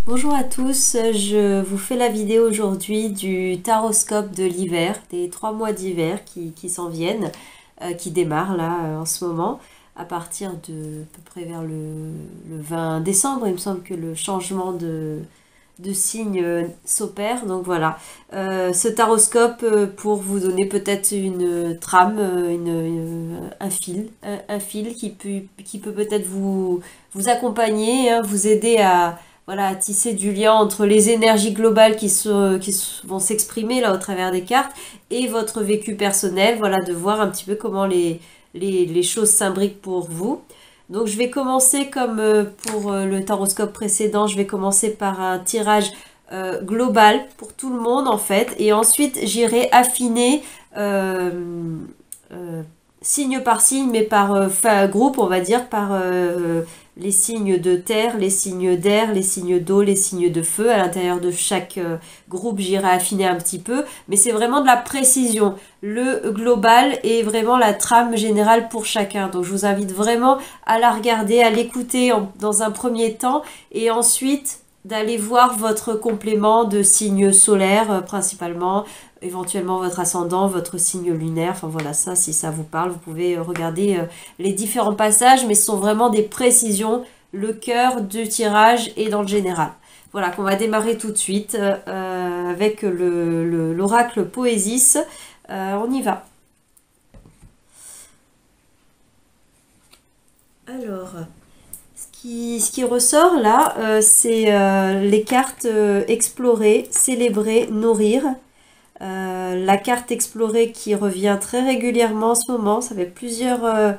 Bonjour à tous, je vous fais la vidéo aujourd'hui du taroscope de l'hiver, des 3 mois d'hiver qui s'en viennent, qui démarrent là en ce moment, à partir de à peu près vers le 20 décembre, il me semble que le changement de signe s'opère, donc voilà. Ce taroscope pour vous donner peut-être une trame, un fil qui peut peut-être vous accompagner, hein, vous aider à voilà, tisser du lien entre les énergies globales vont s'exprimer là au travers des cartes et votre vécu personnel, voilà, de voir un petit peu comment les choses s'imbriquent pour vous. Donc je vais commencer comme pour le taroscope précédent, je vais commencer par un tirage global pour tout le monde en fait, et ensuite j'irai affiner signe par signe, mais par groupe, on va dire, par les signes de terre, les signes d'air, les signes d'eau, les signes de feu. À l'intérieur de chaque groupe, j'irai affiner un petit peu, mais c'est vraiment de la précision. Le global est vraiment la trame générale pour chacun. Donc je vous invite vraiment à la regarder, à l'écouter dans un premier temps, et ensuite d'aller voir votre complément de signe solaire principalement, éventuellement votre ascendant, votre signe lunaire, enfin voilà, ça si ça vous parle, vous pouvez regarder les différents passages, mais ce sont vraiment des précisions, le cœur du tirage est dans le général. Voilà, qu'on va démarrer tout de suite avec l'oracle Poésis. On y va. Alors, ce qui ressort là, c'est les cartes explorer, célébrer, nourrir. La carte explorée qui revient très régulièrement en ce moment, ça fait plusieurs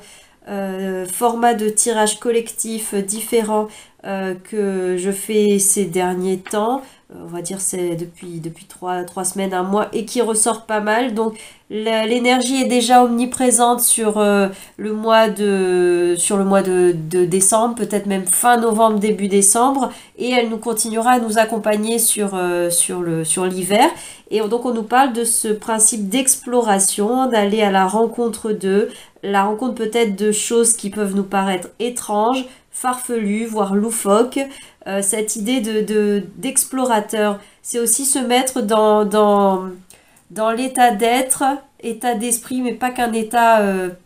formats de tirage collectif différents que je fais ces derniers temps. On va dire c'est depuis 3 semaines, un mois, et qui ressort pas mal. Donc l'énergie est déjà omniprésente sur sur le mois de décembre, peut-être même fin novembre, début décembre, et elle nous continuera à nous accompagner sur l'hiver. Et donc on nous parle de ce principe d'exploration, d'aller à la rencontre la rencontre peut-être de choses qui peuvent nous paraître étranges, farfelues, voire loufoques. Cette idée d'explorateur, c'est aussi se mettre dans l'état d'être, état d'esprit, mais pas qu'un état,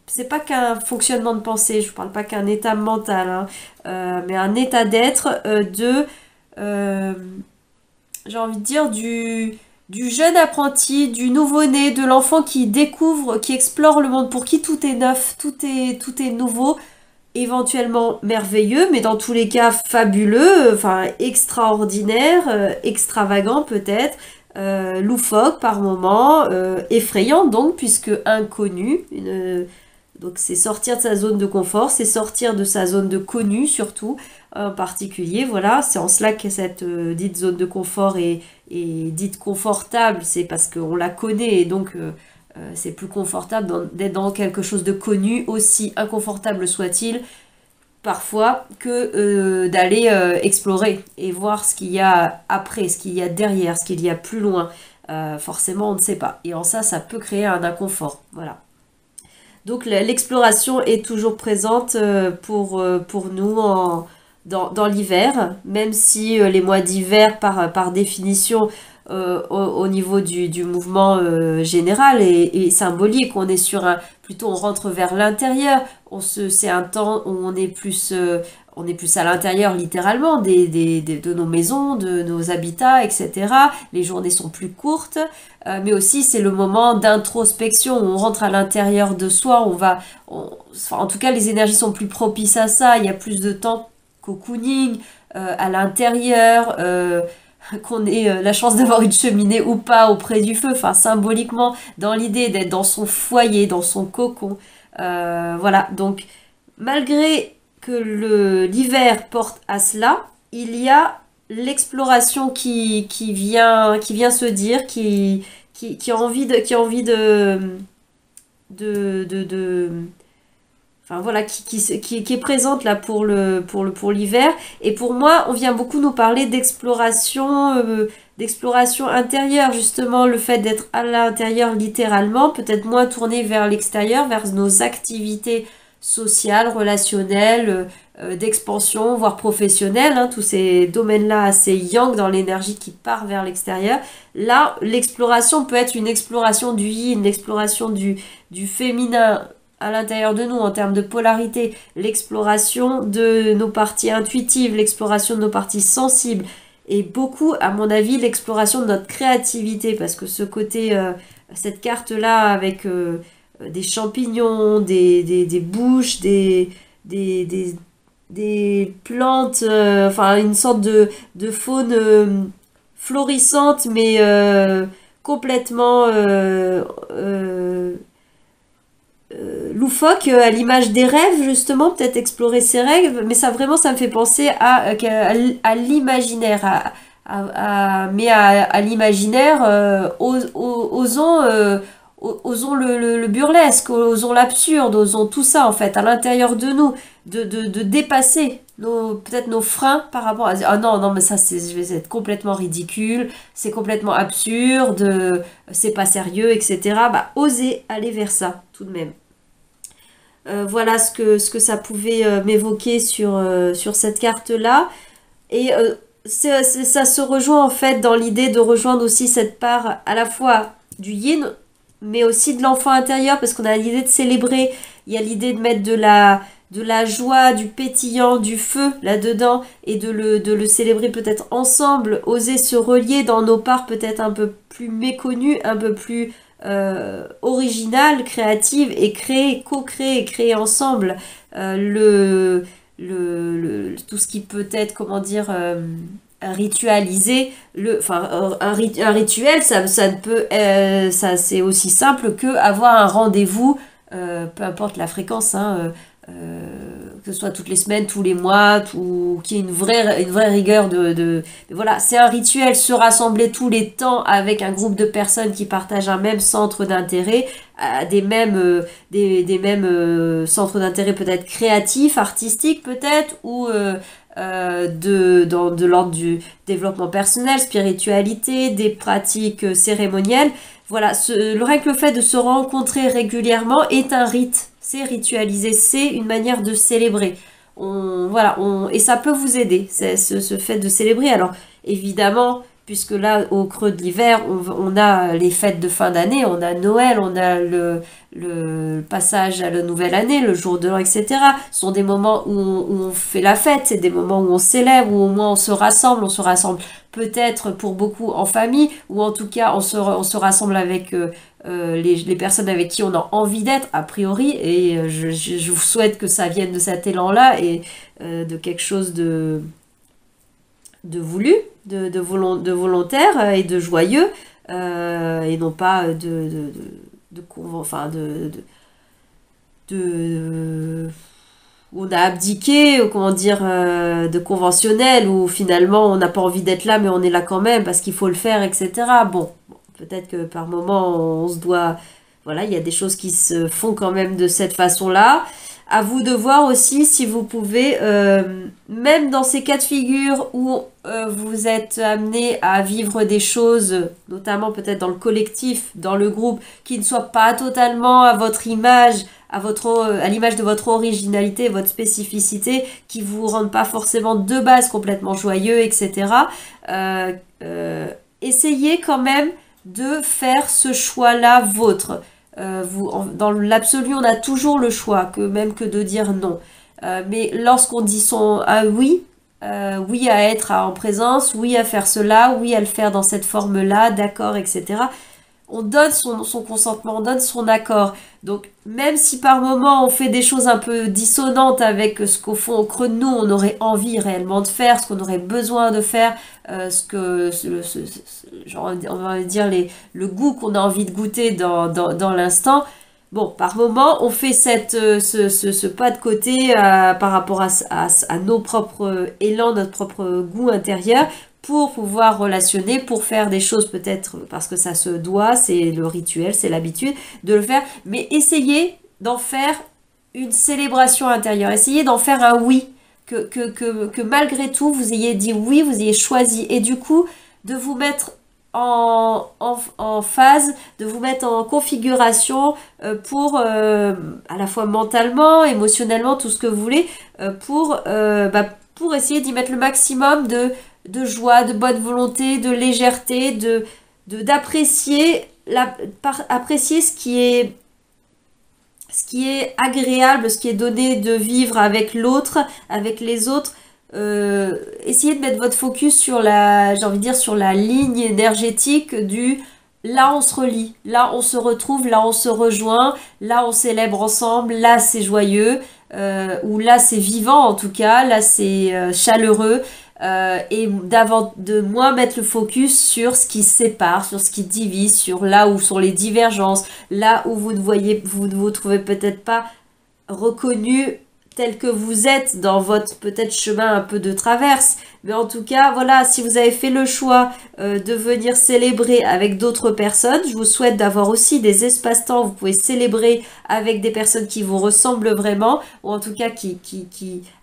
c'est pas qu'un fonctionnement de pensée, je ne parle pas qu'un état mental, hein, mais un état d'être j'ai envie de dire, du jeune apprenti, du nouveau-né, de l'enfant qui découvre, qui explore le monde, pour qui tout est neuf, tout est nouveau, éventuellement merveilleux, mais dans tous les cas fabuleux, enfin extraordinaire, extravagant peut-être, loufoque par moment, effrayant donc, puisque inconnu. Donc c'est sortir de sa zone de confort, c'est sortir de sa zone de connu surtout, en particulier, voilà. C'est en cela que cette dite zone de confort est dite confortable, c'est parce qu'on la connaît, et donc c'est plus confortable d'être dans quelque chose de connu, aussi inconfortable soit-il, parfois, que d'aller explorer et voir ce qu'il y a après, ce qu'il y a derrière, ce qu'il y a plus loin. Forcément, on ne sait pas. Et en ça, ça peut créer un inconfort. Voilà. Donc l'exploration est toujours présente pour nous dans l'hiver, même si les mois d'hiver, par définition, au niveau du mouvement général et symbolique, on est sur plutôt on rentre vers l'intérieur, c'est un temps où on est plus à l'intérieur littéralement de nos maisons, de nos habitats, etc. Les journées sont plus courtes, mais aussi c'est le moment d'introspection où on rentre à l'intérieur de soi, enfin, en tout cas les énergies sont plus propices à ça, il y a plus de temps cocooning à l'intérieur, qu'on ait la chance d'avoir une cheminée ou pas auprès du feu, enfin symboliquement dans l'idée d'être dans son foyer, dans son cocon. Voilà, donc malgré que l'hiver porte à cela, il y a l'exploration qui vient se dire, qui a envie enfin voilà, qui est présente là pour l'hiver. Et pour moi, on vient beaucoup nous parler d'exploration intérieure, justement, le fait d'être à l'intérieur littéralement, peut-être moins tourné vers l'extérieur, vers nos activités sociales, relationnelles, d'expansion, voire professionnelle, hein, tous ces domaines-là assez yang dans l'énergie qui part vers l'extérieur. Là, l'exploration peut être une exploration du yin, l'exploration du féminin à l'intérieur de nous en termes de polarité, l'exploration de nos parties intuitives, l'exploration de nos parties sensibles, et beaucoup, à mon avis, l'exploration de notre créativité, parce que ce côté, cette carte-là avec des champignons, des bouches, des, des, des plantes, enfin une sorte de faune florissante, mais complètement loufoque, à l'image des rêves, justement, peut-être explorer ses rêves, mais ça vraiment, ça me fait penser à l'imaginaire, mais à l'imaginaire, osons le burlesque, osons l'absurde, osons tout ça, en fait, à l'intérieur de nous, de dépasser peut-être nos freins par rapport à... Ah non, non, mais ça, je vais être complètement ridicule, c'est complètement absurde, c'est pas sérieux, etc. Bah, oser aller vers ça, tout de même. Voilà ce que ça pouvait m'évoquer sur cette carte-là. Et ça se rejoint en fait dans l'idée de rejoindre aussi cette part à la fois du yin, mais aussi de l'enfant intérieur, parce qu'on a l'idée de célébrer, il y a l'idée de mettre de la joie, du pétillant, du feu là-dedans, et de le célébrer peut-être ensemble, oser se relier dans nos parts peut-être un peu plus méconnues, un peu plus originales, créatives, et co-créer et créer ensemble tout ce qui peut être, comment dire, ritualisé. Un rituel, ça ne peut, ça c'est aussi simple que avoir un rendez-vous, peu importe la fréquence, hein, que ce soit toutes les semaines, tous les mois, qu'il y ait une vraie rigueur voilà, c'est un rituel, se rassembler tous les temps avec un groupe de personnes qui partagent un même centre d'intérêt, des mêmes centres d'intérêt peut-être créatifs, artistiques peut-être, ou de l'ordre du développement personnel, spiritualité, des pratiques cérémonielles. Voilà, rien que le fait de se rencontrer régulièrement est un rite. C'est ritualisé, c'est une manière de célébrer. Et ça peut vous aider, ce fait de célébrer. Alors, évidemment, puisque là, au creux de l'hiver, on a les fêtes de fin d'année, on a Noël, on a le passage à la nouvelle année, le jour de l'an, etc. Ce sont des moments où on fait la fête, c'est des moments où on célèbre, où au moins on se rassemble peut-être pour beaucoup en famille, ou en tout cas on se rassemble avec les personnes avec qui on a envie d'être, a priori, et je vous souhaite que ça vienne de cet élan-là, et de quelque chose de voulu, de volontaire et de joyeux, et non pas où on a abdiqué, ou comment dire, de conventionnel, où finalement on n'a pas envie d'être là, mais on est là quand même parce qu'il faut le faire, etc. Bon, peut-être que par moment on se doit... Voilà, il y a des choses qui se font quand même de cette façon-là. À vous de voir aussi si vous pouvez, même dans ces cas de figure où vous êtes amené à vivre des choses, notamment peut-être dans le collectif, dans le groupe, qui ne soient pas totalement à votre image, à l'image de votre originalité, votre spécificité, qui vous rendent pas forcément de base complètement joyeux, etc. Essayez quand même de faire ce choix-là vôtre. Dans l'absolu, on a toujours le choix, même que de dire non. Mais lorsqu'on dit oui, oui à être en présence, oui à faire cela, oui à le faire dans cette forme-là, d'accord, etc. On donne son consentement, on donne son accord. Donc, même si par moment on fait des choses un peu dissonantes avec ce qu'au fond, au creux de nous, on aurait envie réellement de faire, ce qu'on aurait besoin de faire, on va dire le goût qu'on a envie de goûter dans l'instant. Bon, par moment, on fait ce pas de côté par rapport à nos propres élans, notre propre goût intérieur, pour pouvoir relationner, pour faire des choses peut-être parce que ça se doit, c'est le rituel, c'est l'habitude de le faire, mais essayez d'en faire une célébration intérieure, essayez d'en faire un oui, que malgré tout vous ayez dit oui, vous ayez choisi, et du coup de vous mettre en phase, de vous mettre en configuration pour, à la fois mentalement, émotionnellement, tout ce que vous voulez, pour essayer d'y mettre le maximum de joie, de bonne volonté, de légèreté, d'apprécier apprécier ce qui est agréable, ce qui est donné de vivre avec l'autre, avec les autres. Essayez de mettre votre focus sur j'ai envie de dire, sur la ligne énergétique du là on se relie, là on se retrouve, là on se rejoint, là on célèbre ensemble, là c'est joyeux, ou là c'est vivant en tout cas, là c'est chaleureux. Et de moins mettre le focus sur ce qui sépare, sur ce qui divise, sur là où sont les divergences, là où vous ne vous trouvez peut-être pas reconnu tel que vous êtes dans votre peut-être chemin un peu de traverse. Mais en tout cas, voilà, si vous avez fait le choix de venir célébrer avec d'autres personnes, je vous souhaite d'avoir aussi des espaces-temps où vous pouvez célébrer avec des personnes qui vous ressemblent vraiment, ou en tout cas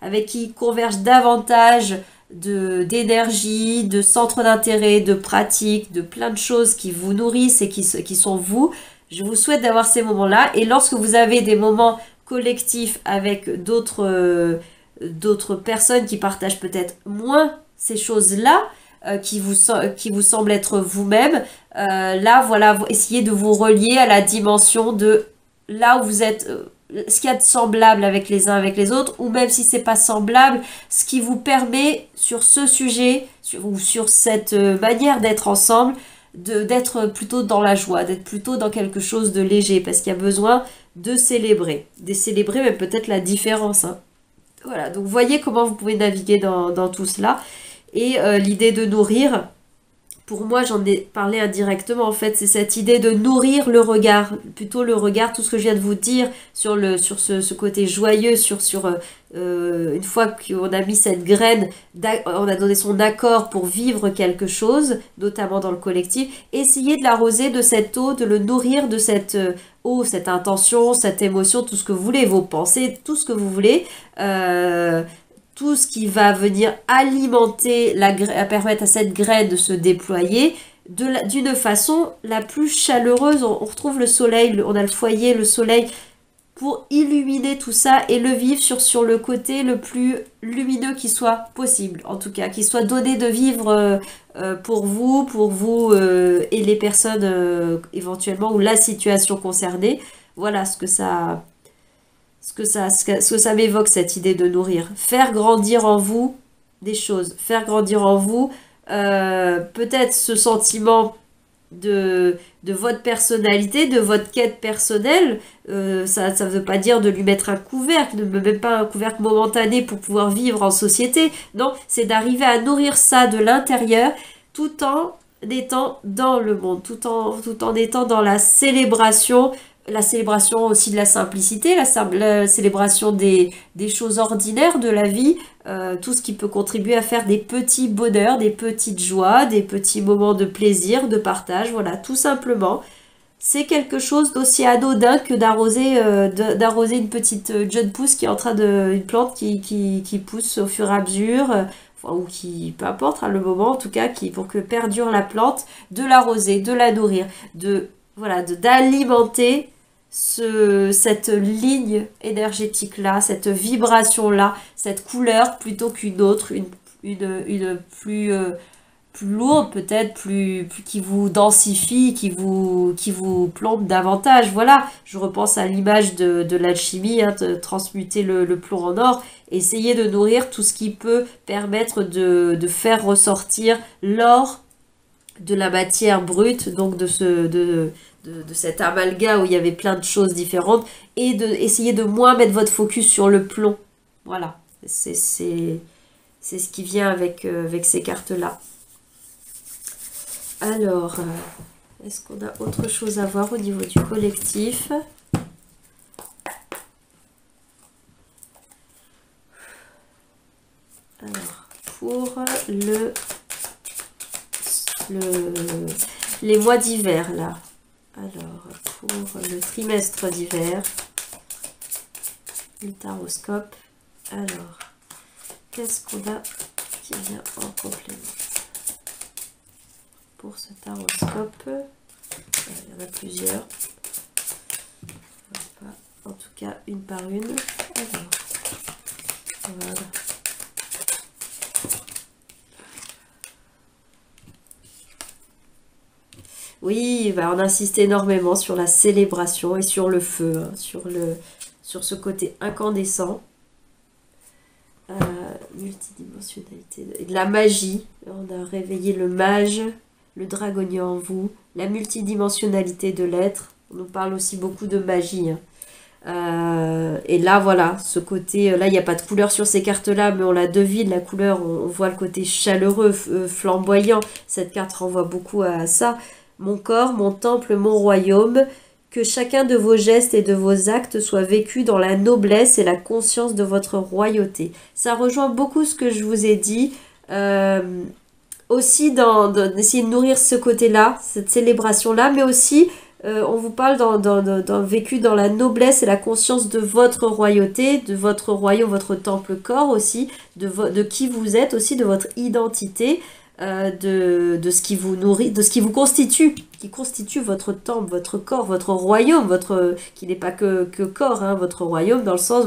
avec qui convergent davantage d'énergie, de centres d'intérêt, de pratiques, de plein de choses qui vous nourrissent et qui sont vous. Je vous souhaite d'avoir ces moments-là. Et lorsque vous avez des moments collectifs avec d'autres personnes qui partagent peut-être moins ces choses-là, qui vous semblent être vous-même, là, voilà, essayez de vous relier à la dimension de là où vous êtes, ce qu'il y a de semblable avec les uns avec les autres, ou même si c'est pas semblable, ce qui vous permet sur ce sujet, ou sur cette manière d'être ensemble, d'être plutôt dans la joie, d'être plutôt dans quelque chose de léger, parce qu'il y a besoin de célébrer même peut-être la différence, hein. Voilà, donc voyez comment vous pouvez naviguer dans tout cela. Et l'idée de nourrir, pour moi, j'en ai parlé indirectement, en fait, c'est cette idée de nourrir le regard, plutôt le regard, tout ce que je viens de vous dire sur ce côté joyeux, une fois qu'on a mis cette graine, on a donné son accord pour vivre quelque chose, notamment dans le collectif, essayez de l'arroser de cette eau, de le nourrir de cette eau, cette intention, cette émotion, tout ce que vous voulez, vos pensées, tout ce que vous voulez, tout ce qui va venir alimenter, permettre à cette graine de se déployer d'une façon la plus chaleureuse. On retrouve le soleil, on a le foyer, le soleil, pour illuminer tout ça et le vivre sur le côté le plus lumineux qui soit possible, en tout cas, qui soit donné de vivre pour vous et les personnes éventuellement, ou la situation concernée. Voilà ce que ça m'évoque, cette idée de nourrir. Faire grandir en vous des choses. Faire grandir en vous peut-être ce sentiment de votre personnalité, de votre quête personnelle. Ça ne veut pas dire de lui mettre un couvercle, même pas un couvercle momentané pour pouvoir vivre en société. Non, c'est d'arriver à nourrir ça de l'intérieur tout en étant dans le monde, tout en étant dans la célébration aussi de la simplicité, la célébration des choses ordinaires de la vie, tout ce qui peut contribuer à faire des petits bonheurs, des petites joies, des petits moments de plaisir, de partage, voilà, tout simplement. C'est quelque chose d'aussi anodin que d'arroser une petite jeune pousse qui est en train une plante qui pousse au fur et à mesure, ou qui, peu importe, hein, le moment en tout cas, pour que perdure la plante, de l'arroser, de la nourrir, d'alimenter cette ligne énergétique-là, cette vibration-là, cette couleur plutôt qu'une autre, une plus lourde peut-être, qui vous densifie, qui vous plombe davantage. Voilà, je repense à l'image de l'alchimie, hein, de transmuter le plomb en or. Essayez de nourrir tout ce qui peut permettre de faire ressortir l'or de la matière brute, donc de cet amalgame où il y avait plein de choses différentes, et essayer de moins mettre votre focus sur le plomb. Voilà, c'est ce qui vient avec ces cartes-là. Alors, est-ce qu'on a autre chose à voir au niveau du collectif ? Alors, pour les mois d'hiver, là. Alors, pour le trimestre d'hiver, le taroscope. Alors, qu'est-ce qu'on a qui vient en complément pour ce taroscope. Il y en a plusieurs. En tout cas, une par une. Alors, voilà. Oui, bah, on insiste énormément sur la célébration et sur le feu, hein, sur ce côté incandescent. Multidimensionnalité et de la magie. On a réveillé le mage, le dragonnier en vous, la multidimensionnalité de l'être. On nous parle aussi beaucoup de magie. Et là, voilà, ce côté, là, il n'y a pas de couleur sur ces cartes-là, mais on la devine, la couleur, on voit le côté chaleureux, flamboyant. Cette carte renvoie beaucoup à ça. Mon corps, mon temple, mon royaume. Que chacun de vos gestes et de vos actes soit vécu dans la noblesse et la conscience de votre royauté. Ça rejoint beaucoup ce que je vous ai dit. Aussi d'essayer de nourrir ce côté-là, cette célébration-là, mais aussi on vous parle d'un vécu dans la noblesse et la conscience de votre royauté, de votre royaume, votre temple corps aussi, de qui vous êtes aussi, de votre identité. De ce qui vous nourrit, de ce qui vous constitue, qui constitue votre temple, votre corps, votre royaume, qui n'est pas que corps, hein, votre royaume dans le sens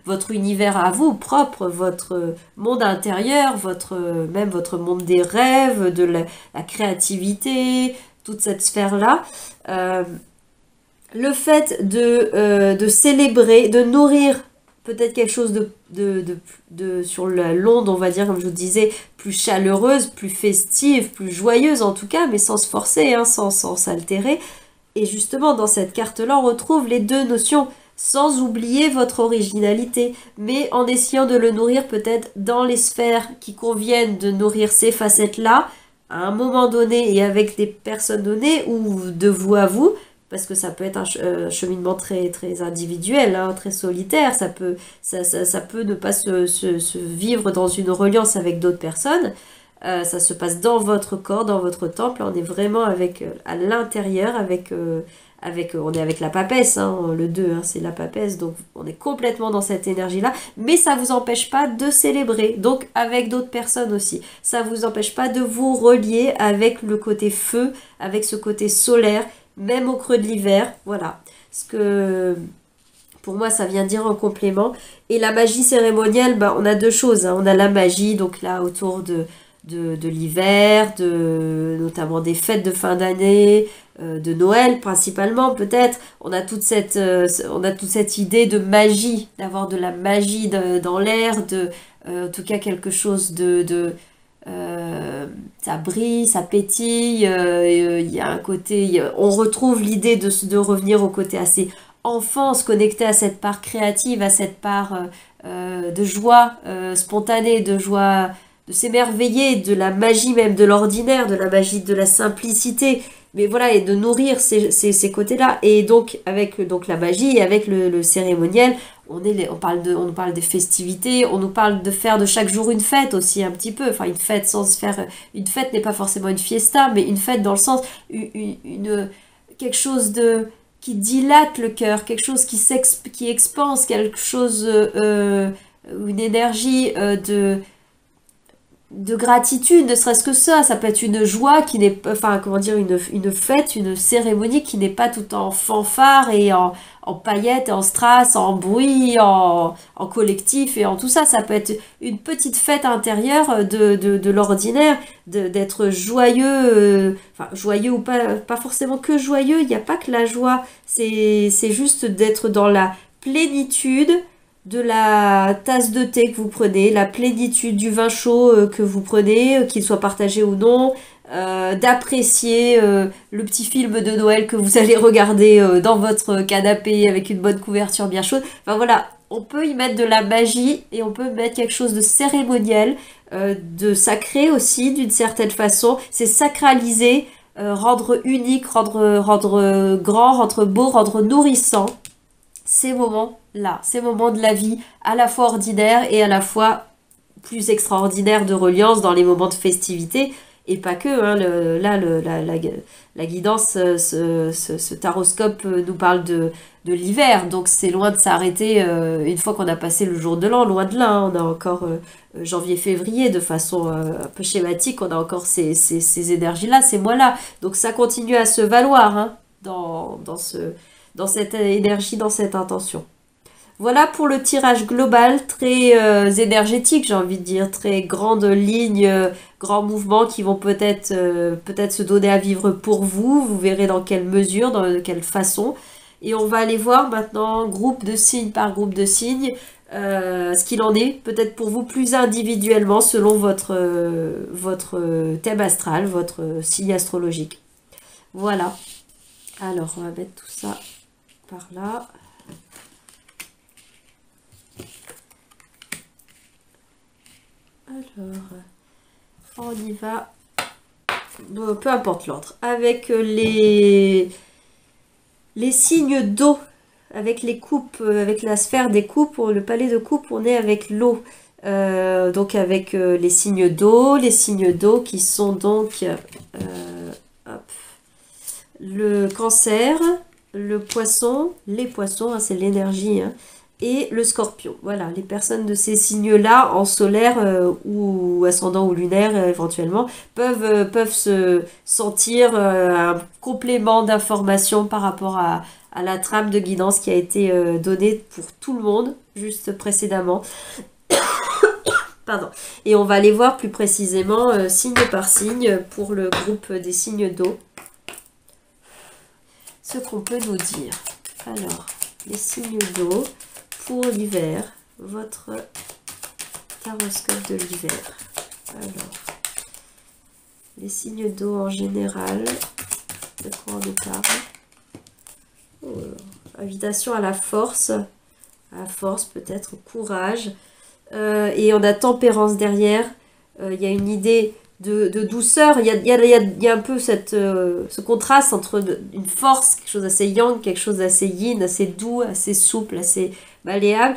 votre univers à vous propre, votre monde intérieur, même votre monde des rêves, de la créativité, toute cette sphère-là. Le fait de célébrer, de nourrir peut-être quelque chose sur l'onde, on va dire, comme je vous disais, plus chaleureuse, plus festive, plus joyeuse en tout cas, mais sans se forcer, hein, sans s'altérer. Et justement, dans cette carte-là, on retrouve les deux notions, sans oublier votre originalité, mais en essayant de le nourrir peut-être dans les sphères qui conviennent de nourrir ces facettes-là, à un moment donné et avec des personnes données, ou de vous à vous, parce que ça peut être un cheminement très, très individuel, hein, très solitaire, ça peut ne pas se vivre dans une reliance avec d'autres personnes, ça se passe dans votre corps, dans votre temple, on est vraiment à l'intérieur, on est avec la papesse, hein, le 2, hein, c'est la papesse, donc on est complètement dans cette énergie-là, mais ça ne vous empêche pas de célébrer, donc avec d'autres personnes aussi, ça ne vous empêche pas de vous relier avec le côté feu, avec ce côté solaire, même au creux de l'hiver, voilà. Ce que, pour moi, ça vient dire en complément. Et la magie cérémonielle, bah, on a deux choses, hein. On a la magie, donc là, autour de l'hiver, notamment des fêtes de fin d'année, de Noël principalement, peut-être. On a toute cette idée de magie, d'avoir de la magie dans l'air, en tout cas quelque chose ça brille, ça pétille, il y a un côté, on retrouve l'idée de revenir au côté assez enfant, se connecter à cette part créative, à cette part de joie spontanée, de joie, de s'émerveiller, de la magie même de l'ordinaire, de la magie de la simplicité, mais voilà, et de nourrir ces côtés-là, et donc avec la magie et avec le cérémoniel, on nous parle des festivités, on nous parle de faire de chaque jour une fête aussi un petit peu, enfin une fête sans se faire, une fête n'est pas forcément une fiesta, mais une fête dans le sens, quelque chose qui dilate le cœur, quelque chose qui expanse, quelque chose, une énergie de gratitude, ne serait-ce que ça peut être une joie qui n'est pas, enfin comment dire, une fête, une cérémonie qui n'est pas tout en fanfare et en paillettes, en strass, en bruit, en collectif et en tout ça, ça peut être une petite fête intérieure de l'ordinaire, d'être joyeux, enfin joyeux ou pas forcément que joyeux, il n'y a pas que la joie, c'est juste d'être dans la plénitude de la tasse de thé que vous prenez, la plénitude du vin chaud que vous prenez, qu'il soit partagé ou non, d'apprécier le petit film de Noël que vous allez regarder dans votre canapé avec une bonne couverture bien chaude. Enfin voilà, on peut y mettre de la magie et on peut mettre quelque chose de cérémoniel, de sacré aussi d'une certaine façon. C'est sacraliser, rendre unique, rendre grand, rendre beau, rendre nourrissant ces moments-là, ces moments de la vie à la fois ordinaires et à la fois plus extraordinaires de reliance dans les moments de festivité. Et pas que, hein, la guidance, ce taroscope nous parle de l'hiver, donc c'est loin de s'arrêter une fois qu'on a passé le jour de l'an, loin de là, hein. On a encore janvier-février, de façon un peu schématique, on a encore ces énergies-là, ces mois-là. Donc ça continue à se valoir, hein, dans cette énergie, dans cette intention. Voilà pour le tirage global, très énergétique, j'ai envie de dire, très grande ligne, grands mouvements qui vont peut-être se donner à vivre pour vous. Vous verrez dans quelle mesure, dans quelle façon. Et on va aller voir maintenant, groupe de signes par groupe de signes, ce qu'il en est, peut-être pour vous plus individuellement, selon votre thème astral, votre signe astrologique. Voilà. Alors, on va mettre tout ça par là. Alors, on y va. Bon, peu importe l'ordre. Avec les signes d'eau, avec les coupes, avec la sphère des coupes, le palais de coupe, on est avec l'eau. Donc avec les signes d'eau qui sont donc hop, le cancer, le poisson, les poissons, hein, c'est l'énergie, hein, et le scorpion. Voilà, les personnes de ces signes-là, en solaire ou ascendant ou lunaire éventuellement, peuvent se sentir un complément d'information par rapport à la trame de guidance qui a été donnée pour tout le monde, juste précédemment. Pardon. Et on va aller voir plus précisément, signe par signe, pour le groupe des signes d'eau, ce qu'on peut nous dire. Alors, les signes d'eau pour l'hiver, votre taroscope de l'hiver. Alors, les signes d'eau en général, de quoi on nous parle? Invitation à la force peut-être, au courage. Et on a tempérance derrière. Il y a une idée de douceur. Il y a un peu ce contraste entre une force, quelque chose d'assez yang, quelque chose d'assez yin, assez doux, assez souple, assez malléable.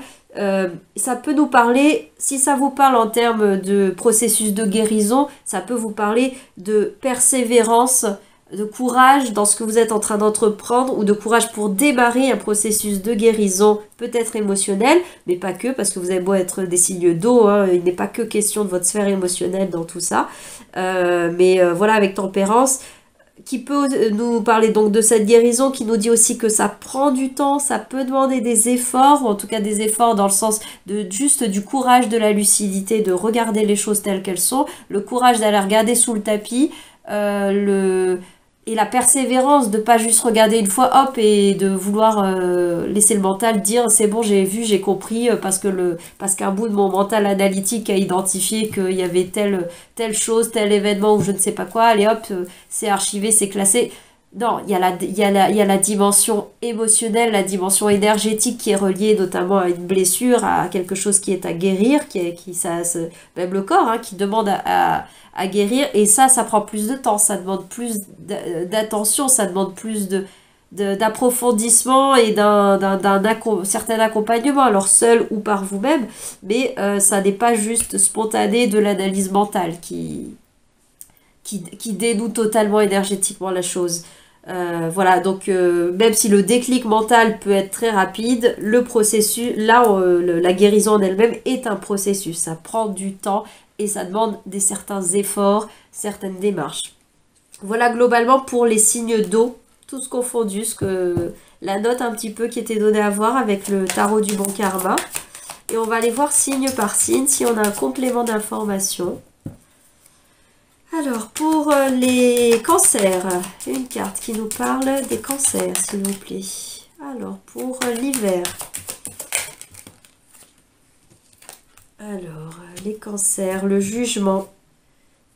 Ça peut nous parler, si ça vous parle en termes de processus de guérison, ça peut vous parler de persévérance, de courage dans ce que vous êtes en train d'entreprendre, ou de courage pour démarrer un processus de guérison, peut-être émotionnel, mais pas que, parce que vous avez beau être des signes d'eau, hein, il n'est pas que question de votre sphère émotionnelle dans tout ça. Voilà, avec tempérance, qui peut nous parler donc de cette guérison, qui nous dit aussi que ça prend du temps, ça peut demander des efforts, ou en tout cas des efforts dans le sens de juste du courage, de la lucidité, de regarder les choses telles qu'elles sont, le courage d'aller regarder sous le tapis, et la persévérance de pas juste regarder une fois, hop, et de vouloir laisser le mental dire c'est bon, j'ai vu, j'ai compris, parce qu'un bout de mon mental analytique a identifié qu'il y avait telle chose, tel événement ou je ne sais pas quoi, allez hop, c'est archivé, c'est classé. Non, il y a la dimension émotionnelle, la dimension énergétique qui est reliée notamment à une blessure, à quelque chose qui est à guérir, même le corps, hein, qui demande à guérir. Et ça prend plus de temps, ça demande plus d'attention, ça demande plus d'approfondissement et d'un certain accompagnement, alors seul ou par vous-même. Mais ça n'est pas juste spontané de l'analyse mentale qui dénoue totalement énergétiquement la chose. Voilà, donc même si le déclic mental peut être très rapide, le processus, là, la guérison en elle-même est un processus. Ça prend du temps et ça demande certains efforts, certaines démarches. Voilà globalement pour les signes d'eau, tous confondus, la note un petit peu qui était donnée à voir avec le tarot du bon karma. Et on va aller voir signe par signe si on a un complément d'information. Alors, pour les cancers, une carte qui nous parle des cancers, s'il vous plaît. Alors, pour l'hiver. Alors, les cancers, le jugement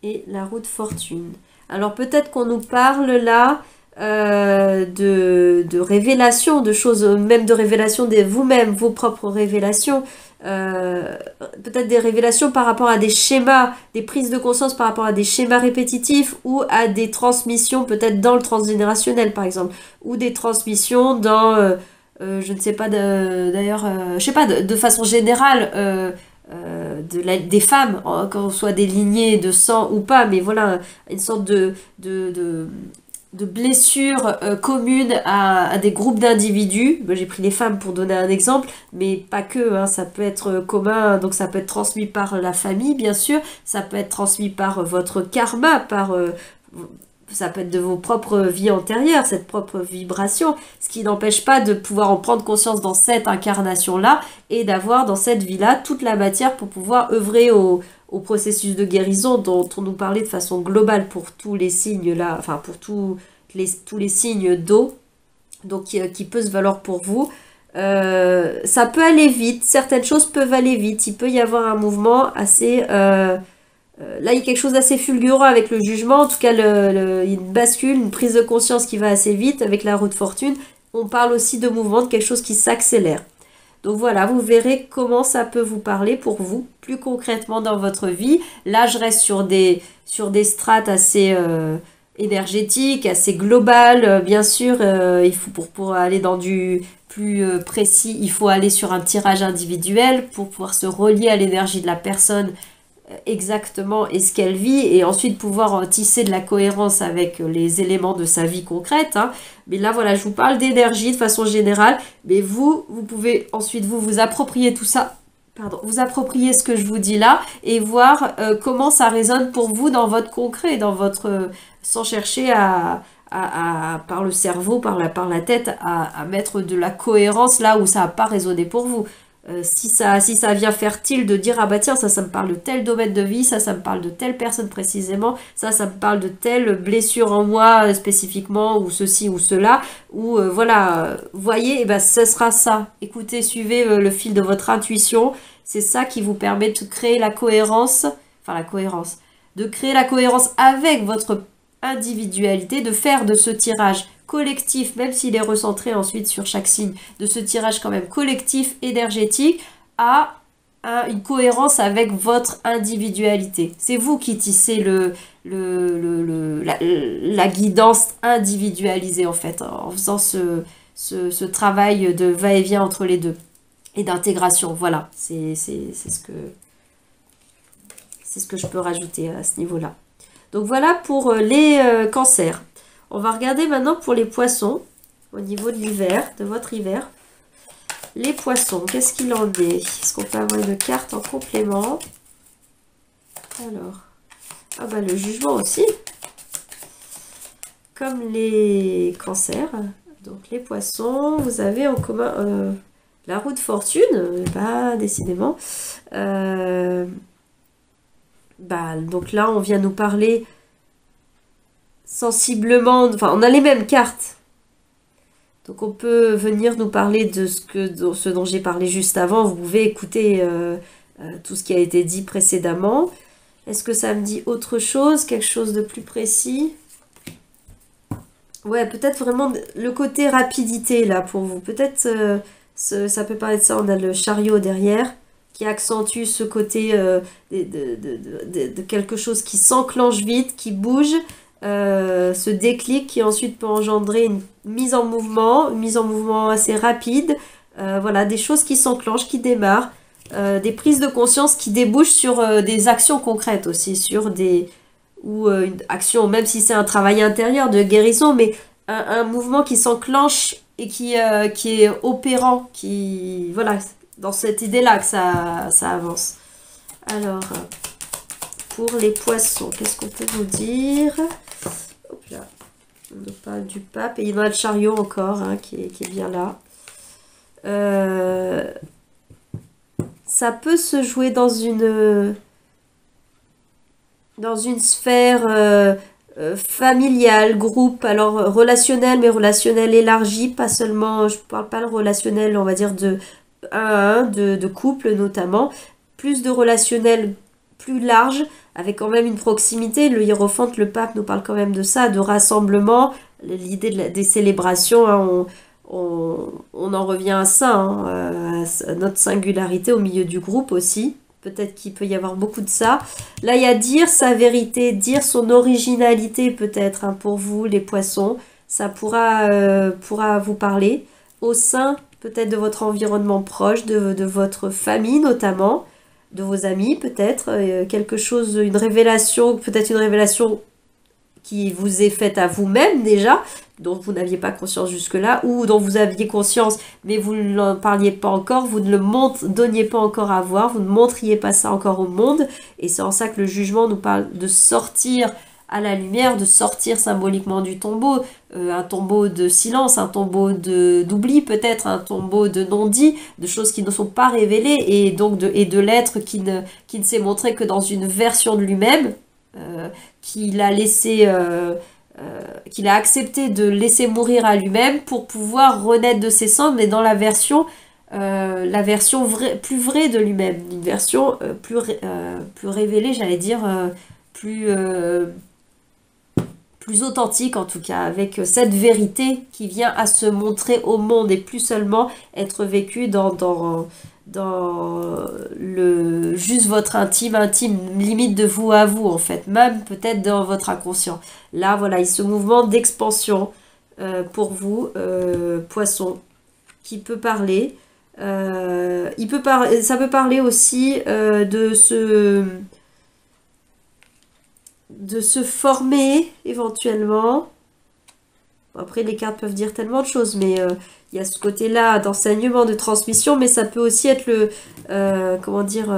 et la roue de fortune. Alors, peut-être qu'on nous parle là de révélations, de choses, même de révélations de vous-même, vos propres révélations. Peut-être des révélations par rapport à des schémas, des prises de conscience par rapport à des schémas répétitifs ou à des transmissions peut-être dans le transgénérationnel par exemple, ou des transmissions dans, je ne sais pas d'ailleurs, je sais pas, de façon générale, des femmes, qu'on soit des lignées de sang ou pas, mais voilà, une sorte de blessures communes à des groupes d'individus. Moi, j'ai pris les femmes pour donner un exemple, mais pas que, hein, ça peut être commun, donc ça peut être transmis par la famille, bien sûr, ça peut être transmis par votre karma, ça peut être de vos propres vies antérieures, cette propre vibration, ce qui n'empêche pas de pouvoir en prendre conscience dans cette incarnation-là et d'avoir dans cette vie-là toute la matière pour pouvoir œuvrer au processus de guérison dont on nous parlait de façon globale pour tous les signes là, enfin pour tous les signes d'eau, donc qui peut se valoir pour vous. Ça peut aller vite, certaines choses peuvent aller vite, il peut y avoir un mouvement assez... là, il y a quelque chose d'assez fulgurant avec le jugement. En tout cas, il y a une bascule, une prise de conscience qui va assez vite avec la roue de fortune. On parle aussi de mouvement, de quelque chose qui s'accélère. Donc voilà, vous verrez comment ça peut vous parler pour vous, plus concrètement dans votre vie. Là, je reste sur des strates assez énergétiques, assez globales. Bien sûr, il faut pour aller dans du plus précis, il faut aller sur un tirage individuel pour pouvoir se relier à l'énergie de la personne exactement et ce qu'elle vit et ensuite pouvoir tisser de la cohérence avec les éléments de sa vie concrète, hein. Mais là voilà, je vous parle d'énergie de façon générale, mais vous pouvez ensuite vous approprier tout ça, pardon, vous approprier ce que je vous dis là et voir comment ça résonne pour vous dans votre concret, dans votre sans chercher par le cerveau, par la tête, à mettre de la cohérence là où ça n'a pas résonné pour vous. Si ça vient fertile de dire ah bah tiens ça me parle de tel domaine de vie, ça me parle de telle personne précisément, ça me parle de telle blessure en moi spécifiquement ou ceci ou cela ou voilà, voyez, et ben ce sera ça. Écoutez, suivez le fil de votre intuition, c'est ça qui vous permet de créer la cohérence, de créer la cohérence avec votre individualité, de faire de ce tirage collectif, même s'il est recentré ensuite sur chaque signe, de ce tirage quand même collectif énergétique à une cohérence avec votre individualité. C'est vous qui tissez la guidance individualisée en fait, en faisant ce travail de va-et-vient entre les deux et d'intégration. Voilà, c'est ce que je peux rajouter à ce niveau-là. Donc voilà pour les cancers. On va regarder maintenant pour les poissons, au niveau de l'hiver, de votre hiver. Les poissons, qu'est-ce qu'il en est? Est-ce qu'on peut avoir une carte en complément? Alors, ah bah le jugement aussi. Comme les cancers, donc les poissons, vous avez en commun la roue de fortune, bah décidément. Donc là, on vient nous parler sensiblement, enfin on a les mêmes cartes. Donc on peut venir nous parler de ce dont j'ai parlé juste avant. Vous pouvez écouter tout ce qui a été dit précédemment. Est-ce que ça me dit autre chose, quelque chose de plus précis? Ouais, peut-être vraiment le côté rapidité là pour vous. Peut-être ça peut paraître ça, on a le chariot derrière qui accentue ce côté de quelque chose qui s'enclenche vite, qui bouge, ce déclic qui ensuite peut engendrer une mise en mouvement assez rapide, voilà, des choses qui s'enclenchent, qui démarrent, des prises de conscience qui débouchent sur des actions concrètes aussi, sur une action, même si c'est un travail intérieur de guérison, mais un mouvement qui s'enclenche et qui est opérant, voilà, dans cette idée-là que ça avance. Alors, pour les poissons, qu'est-ce qu'on peut vous dire? Hop là, on nous parle du pape, et il y a le chariot encore, hein, qui est bien là. Ça peut se jouer dans une sphère familiale, groupe, alors relationnel, mais relationnel élargi, pas seulement, je ne parle pas le relationnel, on va dire de 1 à 1, de couple notamment, plus de relationnel plus large, avec quand même une proximité. Le hiérophante, le pape nous parle quand même de ça, de rassemblement, l'idée des célébrations, hein, on en revient à ça, hein, à notre singularité au milieu du groupe aussi. Peut-être qu'il peut y avoir beaucoup de ça. Là, il y a dire sa vérité, dire son originalité peut-être, hein, pour vous, les poissons. Ça pourra vous parler au sein peut-être de votre environnement proche, de votre famille notamment. de vos amis peut-être, quelque chose, une révélation, peut-être une révélation qui vous est faite à vous-même déjà, dont vous n'aviez pas conscience jusque-là, ou dont vous aviez conscience, mais vous n'en parliez pas encore, vous ne le donniez pas encore à voir, vous ne montriez pas ça encore au monde, et c'est en ça que le jugement nous parle de sortir à la lumière, de sortir symboliquement du tombeau, un tombeau de silence, un tombeau d'oubli peut-être, un tombeau de non-dit, de choses qui ne sont pas révélées, et donc de l'être qui ne s'est montré que dans une version de lui-même, qu'il a laissé, qu'il a accepté de laisser mourir à lui-même pour pouvoir renaître de ses cendres, mais dans la version plus vraie de lui-même, une version plus révélée, j'allais dire, plus authentique en tout cas, avec cette vérité qui vient à se montrer au monde et plus seulement être vécue dans juste votre intime, limite de vous à vous en fait, même peut-être dans votre inconscient. Là voilà, il y a ce mouvement d'expansion pour vous, poisson, qui peut parler. Ça peut parler aussi de se former éventuellement. Après, les cartes peuvent dire tellement de choses, mais il y a ce côté-là d'enseignement, de transmission, mais ça peut aussi être comment dire,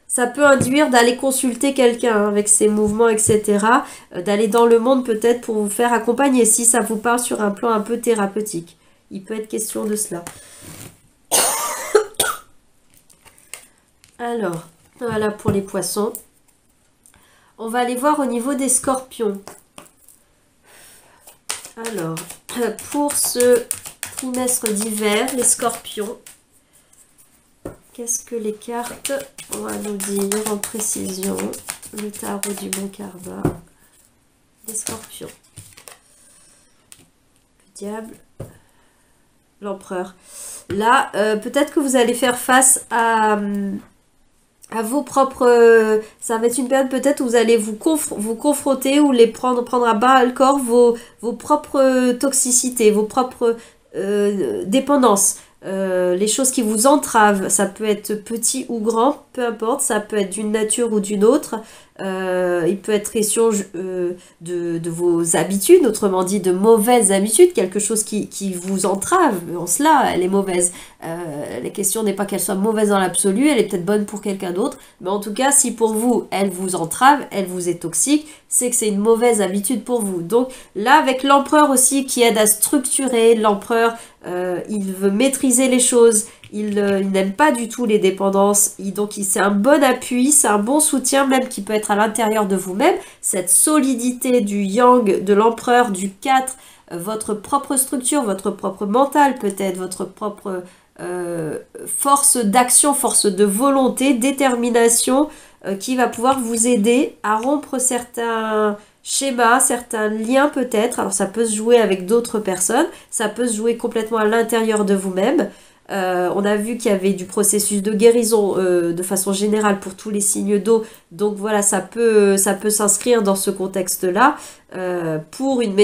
ça peut induire d'aller consulter quelqu'un hein, avec ses mouvements, etc. D'aller dans le monde peut-être pour vous faire accompagner, si ça vous parle sur un plan un peu thérapeutique. Il peut être question de cela. Alors, voilà pour les poissons. On va aller voir au niveau des scorpions. Alors, pour ce trimestre d'hiver, les scorpions, qu'est-ce que les cartes vont nous dire en précision? Le tarot du bon karma. Les scorpions. Le diable. L'empereur. Là, peut-être que vous allez faire face à vos propres... ça va être une période peut-être où vous allez vous confronter ou prendre à bas le corps vos propres toxicités, vos propres dépendances. Les choses qui vous entravent, ça peut être petit ou grand, peu importe, ça peut être d'une nature ou d'une autre. Il peut être question de vos habitudes, autrement dit de mauvaises habitudes, quelque chose qui vous entrave, en cela elle est mauvaise. La question n'est pas qu'elle soit mauvaise dans l'absolu, elle est peut-être bonne pour quelqu'un d'autre, mais en tout cas si pour vous elle vous entrave, elle vous est toxique, c'est que c'est une mauvaise habitude pour vous. Donc là avec l'empereur aussi qui aide à structurer, l'empereur il veut maîtriser les choses, il n'aime pas du tout les dépendances, donc c'est un bon appui, c'est un bon soutien même qui peut être à l'intérieur de vous-même, cette solidité du yang, de l'empereur, du 4, votre propre structure, votre propre mental peut-être, votre propre force d'action, force de volonté, détermination qui va pouvoir vous aider à rompre certains schémas, certains liens peut-être. Alors ça peut se jouer avec d'autres personnes, ça peut se jouer complètement à l'intérieur de vous-même. On a vu qu'il y avait du processus de guérison de façon générale pour tous les signes d'eau. Donc voilà, ça peut s'inscrire dans ce contexte-là pour une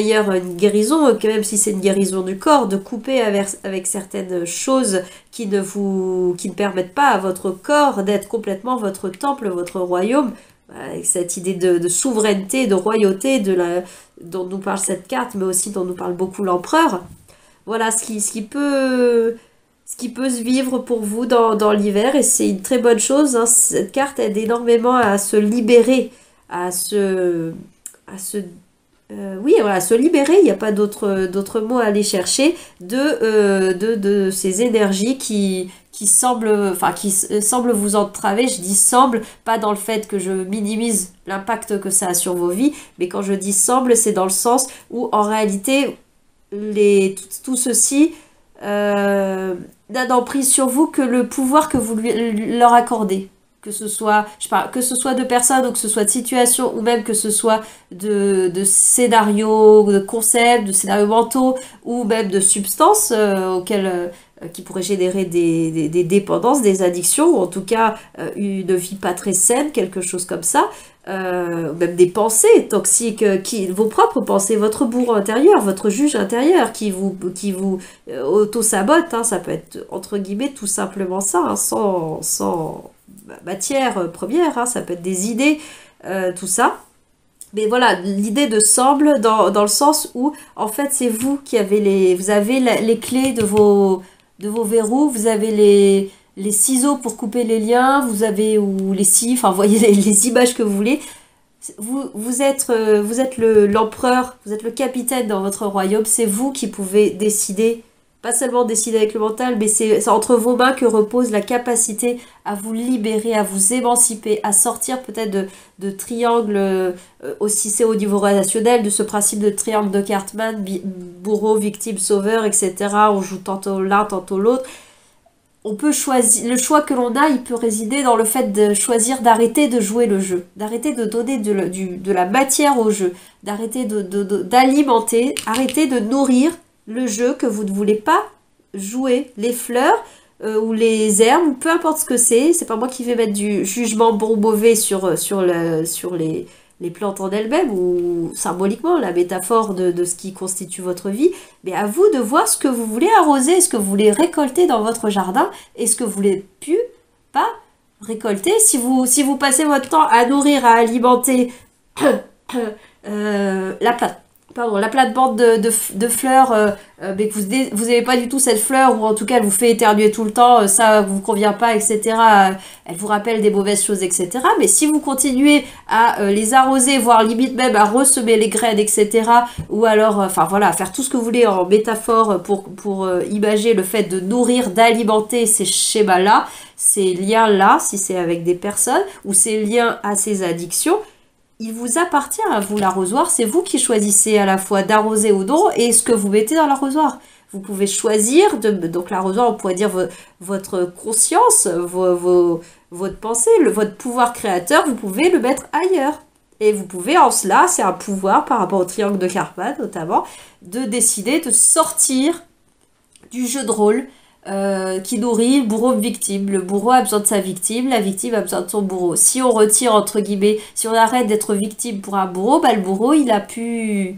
guérison, même si c'est une guérison du corps, de couper avec certaines choses qui ne permettent pas à votre corps d'être complètement votre temple, votre royaume. Avec cette idée de souveraineté, de royauté dont nous parle cette carte, mais aussi dont nous parle beaucoup l'empereur. Voilà ce qui peut se vivre pour vous dans l'hiver, et c'est une très bonne chose. Hein. Cette carte aide énormément à se libérer, à se libérer, il n'y a pas d'autre mot à aller chercher, de ces énergies qui semblent vous entraver. Je dis semble, pas dans le fait que je minimise l'impact que ça a sur vos vies, mais quand je dis semble, c'est dans le sens où en réalité, tout ceci n'a d'emprise sur vous que le pouvoir que vous leur accordez. Que ce soit de personnes, ou que ce soit de situations, ou même que ce soit de scénarios, de concepts, de scénarios mentaux, ou même de substances qui pourraient générer des dépendances, des addictions, ou en tout cas une vie pas très saine, quelque chose comme ça. même des pensées toxiques, vos propres pensées, votre bourreau intérieur, votre juge intérieur qui vous auto-sabote, hein, ça peut être entre guillemets tout simplement ça, hein, sans matière première, hein, ça peut être des idées, tout ça. Mais voilà, l'idée de semble dans le sens où, en fait, c'est vous qui avez vous avez les clés de vos verrous, vous avez les ciseaux pour couper les liens, vous avez, ou les scies, enfin, vous voyez les images que vous voulez. Vous êtes l'empereur, vous êtes le capitaine dans votre royaume, c'est vous qui pouvez décider, pas seulement décider avec le mental, mais c'est entre vos mains que repose la capacité à vous libérer, à vous émanciper, à sortir peut-être de triangles, aussi c'est au niveau relationnel, de ce principe de triangle de Cartman, bourreau, victime, sauveur, etc. On joue tantôt l'un, tantôt l'autre. On peut choisir, le choix que l'on a, il peut résider dans le fait de choisir d'arrêter de jouer le jeu, d'arrêter de donner de la matière au jeu, d'arrêter d'alimenter, arrêter de nourrir le jeu que vous ne voulez pas jouer, les fleurs ou les herbes, ou peu importe ce que c'est pas moi qui vais mettre du jugement bon ou mauvais sur les plantes en elles-mêmes, ou symboliquement la métaphore de ce qui constitue votre vie, mais à vous de voir ce que vous voulez arroser, ce que vous voulez récolter dans votre jardin, et ce que vous voulez plus pas récolter. Si vous passez votre temps à nourrir, à alimenter la plante, pardon, la plate-bande de fleurs, mais que vous n'avez pas du tout cette fleur, ou en tout cas elle vous fait éternuer tout le temps, ça vous convient pas, etc. Elle vous rappelle des mauvaises choses, etc. Mais si vous continuez à les arroser, voire limite même à ressemer les graines, etc. Ou alors, enfin voilà, faire tout ce que vous voulez en métaphore pour imager le fait de nourrir, d'alimenter ces schémas-là, ces liens-là, si c'est avec des personnes, ou ces liens à ces addictions. Il vous appartient à vous l'arrosoir, c'est vous qui choisissez à la fois d'arroser ou non et ce que vous mettez dans l'arrosoir. Vous pouvez choisir, donc l'arrosoir, on pourrait dire votre conscience, votre pensée, votre pouvoir créateur, vous pouvez le mettre ailleurs. Et vous pouvez, en cela, c'est un pouvoir par rapport au triangle de Karpman notamment, de décider de sortir du jeu de rôle qui nourrit le bourreau-victime. Le bourreau a besoin de sa victime, la victime a besoin de son bourreau. Si on retire, entre guillemets, si on arrête d'être victime pour un bourreau, bah, le bourreau, il a plus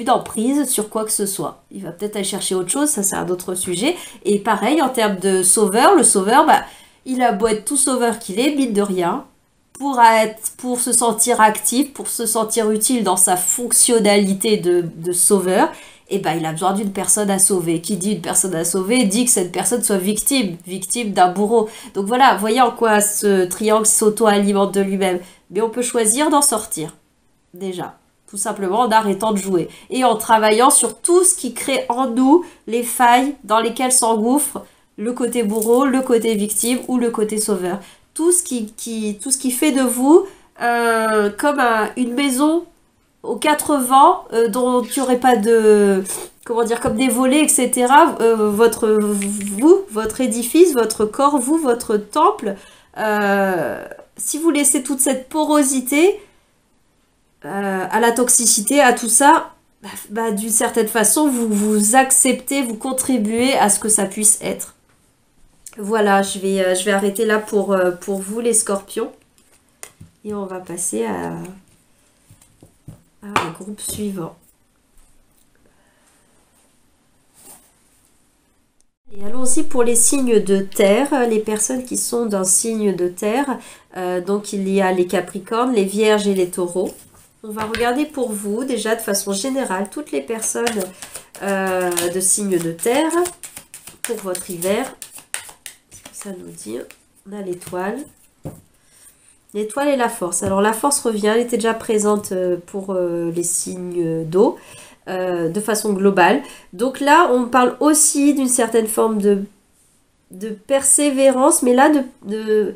d'emprise sur quoi que ce soit. Il va peut-être aller chercher autre chose, ça c'est un autre sujet. Et pareil, en termes de sauveur, le sauveur, bah, il a beau être tout sauveur qu'il est, mine de rien, pour se sentir actif, pour se sentir utile dans sa fonctionnalité de sauveur, et ben il a besoin d'une personne à sauver. Qui dit une personne à sauver dit que cette personne soit victime d'un bourreau. Donc voilà, voyez en quoi ce triangle s'auto-alimente de lui-même. Mais on peut choisir d'en sortir, déjà. Tout simplement en arrêtant de jouer. Et en travaillant sur tout ce qui crée en nous les failles dans lesquelles s'engouffre le côté bourreau, le côté victime ou le côté sauveur. Tout ce qui fait de vous comme une maison aux quatre vents dont il n'y aurait pas de, comment dire, comme des volets, etc. Votre édifice, votre corps, votre temple, si vous laissez toute cette porosité à la toxicité, à tout ça, d'une certaine façon, vous acceptez, vous contribuez à ce que ça puisse être. Voilà, je vais arrêter là pour vous les scorpions. Et on va passer au groupe suivant. Et allons-y pour les signes de terre, les personnes qui sont d'un signe de terre. Donc il y a les capricornes, les vierges et les taureaux. On va regarder pour vous, déjà de façon générale, toutes les personnes de signes de terre pour votre hiver. Ça nous dit, on a l'étoile. L'étoile et la force. Alors la force revient, elle était déjà présente pour les signes d'eau de façon globale. Donc là, on parle aussi d'une certaine forme de persévérance, mais là de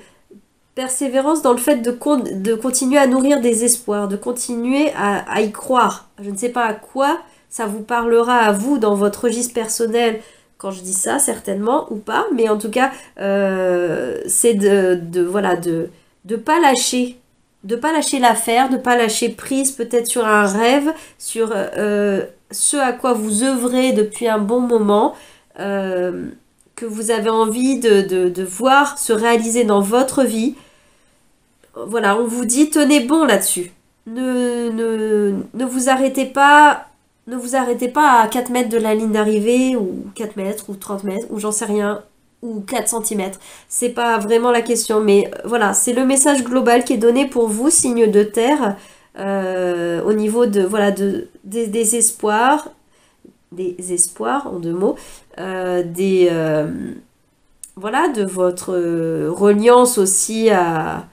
persévérance dans le fait de continuer à nourrir des espoirs, de continuer à y croire. Je ne sais pas à quoi ça vous parlera à vous dans votre registre personnel quand je dis ça, certainement, ou pas, mais en tout cas, c'est de pas lâcher l'affaire, de pas lâcher prise peut-être sur un rêve, sur ce à quoi vous œuvrez depuis un bon moment, que vous avez envie de voir se réaliser dans votre vie. voilà, on vous dit tenez bon là-dessus. Ne vous arrêtez pas. Ne vous arrêtez pas à 4 mètres de la ligne d'arrivée, ou 4 mètres, ou 30 mètres, ou j'en sais rien, ou 4 centimètres. C'est pas vraiment la question, mais voilà, c'est le message global qui est donné pour vous, signe de terre, au niveau de, voilà, des espoirs, en 2 mots, voilà, de votre reliance aussi à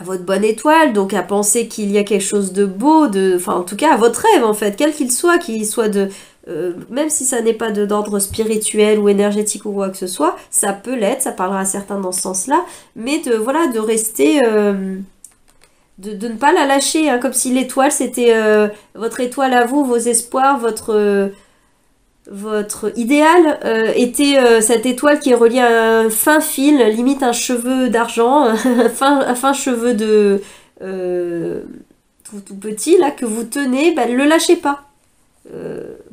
votre bonne étoile, donc à penser qu'il y a quelque chose de beau, enfin en tout cas à votre rêve en fait, quel qu'il soit même si ça n'est pas d'ordre spirituel ou énergétique ou quoi que ce soit, ça peut l'être, ça parlera à certains dans ce sens-là, mais voilà, de rester, de ne pas la lâcher, hein, comme si l'étoile c'était votre étoile à vous, vos espoirs, votre idéal était cette étoile qui est reliée à un fin fil, limite un cheveu d'argent, un fin cheveu euh, tout petit là que vous tenez, bah, ne le lâchez pas.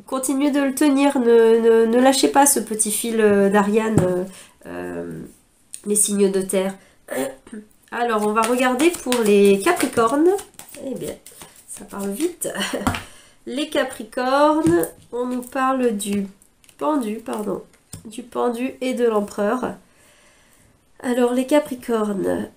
Continuez de le tenir, ne lâchez pas ce petit fil d'Ariane, les signes de terre. Alors, on va regarder pour les Capricornes. Eh bien, ça parle vite. Les Capricornes, on nous parle du pendu, du pendu et de l'empereur. Alors, les Capricornes,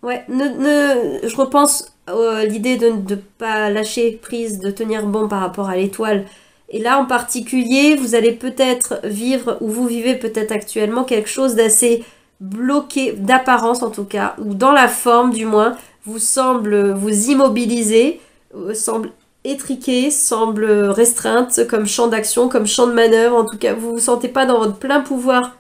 ouais, je repense à l'idée de ne pas lâcher prise, de tenir bon par rapport à l'étoile. Et là, en particulier, vous allez peut-être vivre, ou vous vivez peut-être actuellement, quelque chose d'assez bloqué, d'apparence en tout cas, ou dans la forme du moins, vous semble vous immobiliser, semble étriqué, semble restreinte comme champ d'action, comme champ de manœuvre. En tout cas, vous vous sentez pas dans votre plein pouvoir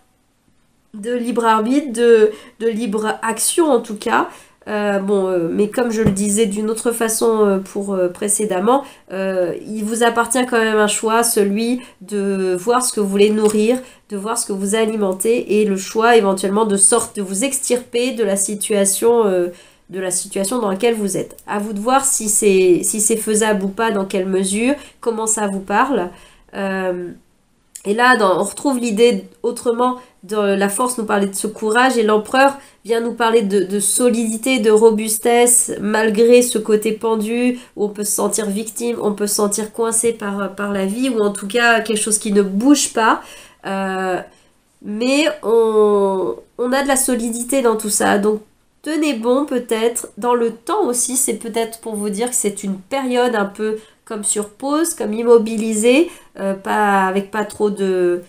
de libre arbitre, de libre action en tout cas. Mais comme je le disais d'une autre façon précédemment, il vous appartient quand même un choix, celui de voir ce que vous voulez nourrir, de voir ce que vous alimentez, et le choix éventuellement de vous extirper de la situation dans laquelle vous êtes. À vous de voir si c'est faisable ou pas, dans quelle mesure, comment ça vous parle. Et là, on retrouve l'idée autrement, de la force nous parlait de ce courage, et l'empereur vient nous parler de solidité, de robustesse, malgré ce côté pendu, où on peut se sentir victime, on peut se sentir coincé par la vie, ou en tout cas quelque chose qui ne bouge pas. Mais on a de la solidité dans tout ça, donc tenez bon peut-être. Dans le temps aussi, c'est peut-être pour vous dire que c'est une période un peu comme sur pause, comme immobilisée, avec pas trop de...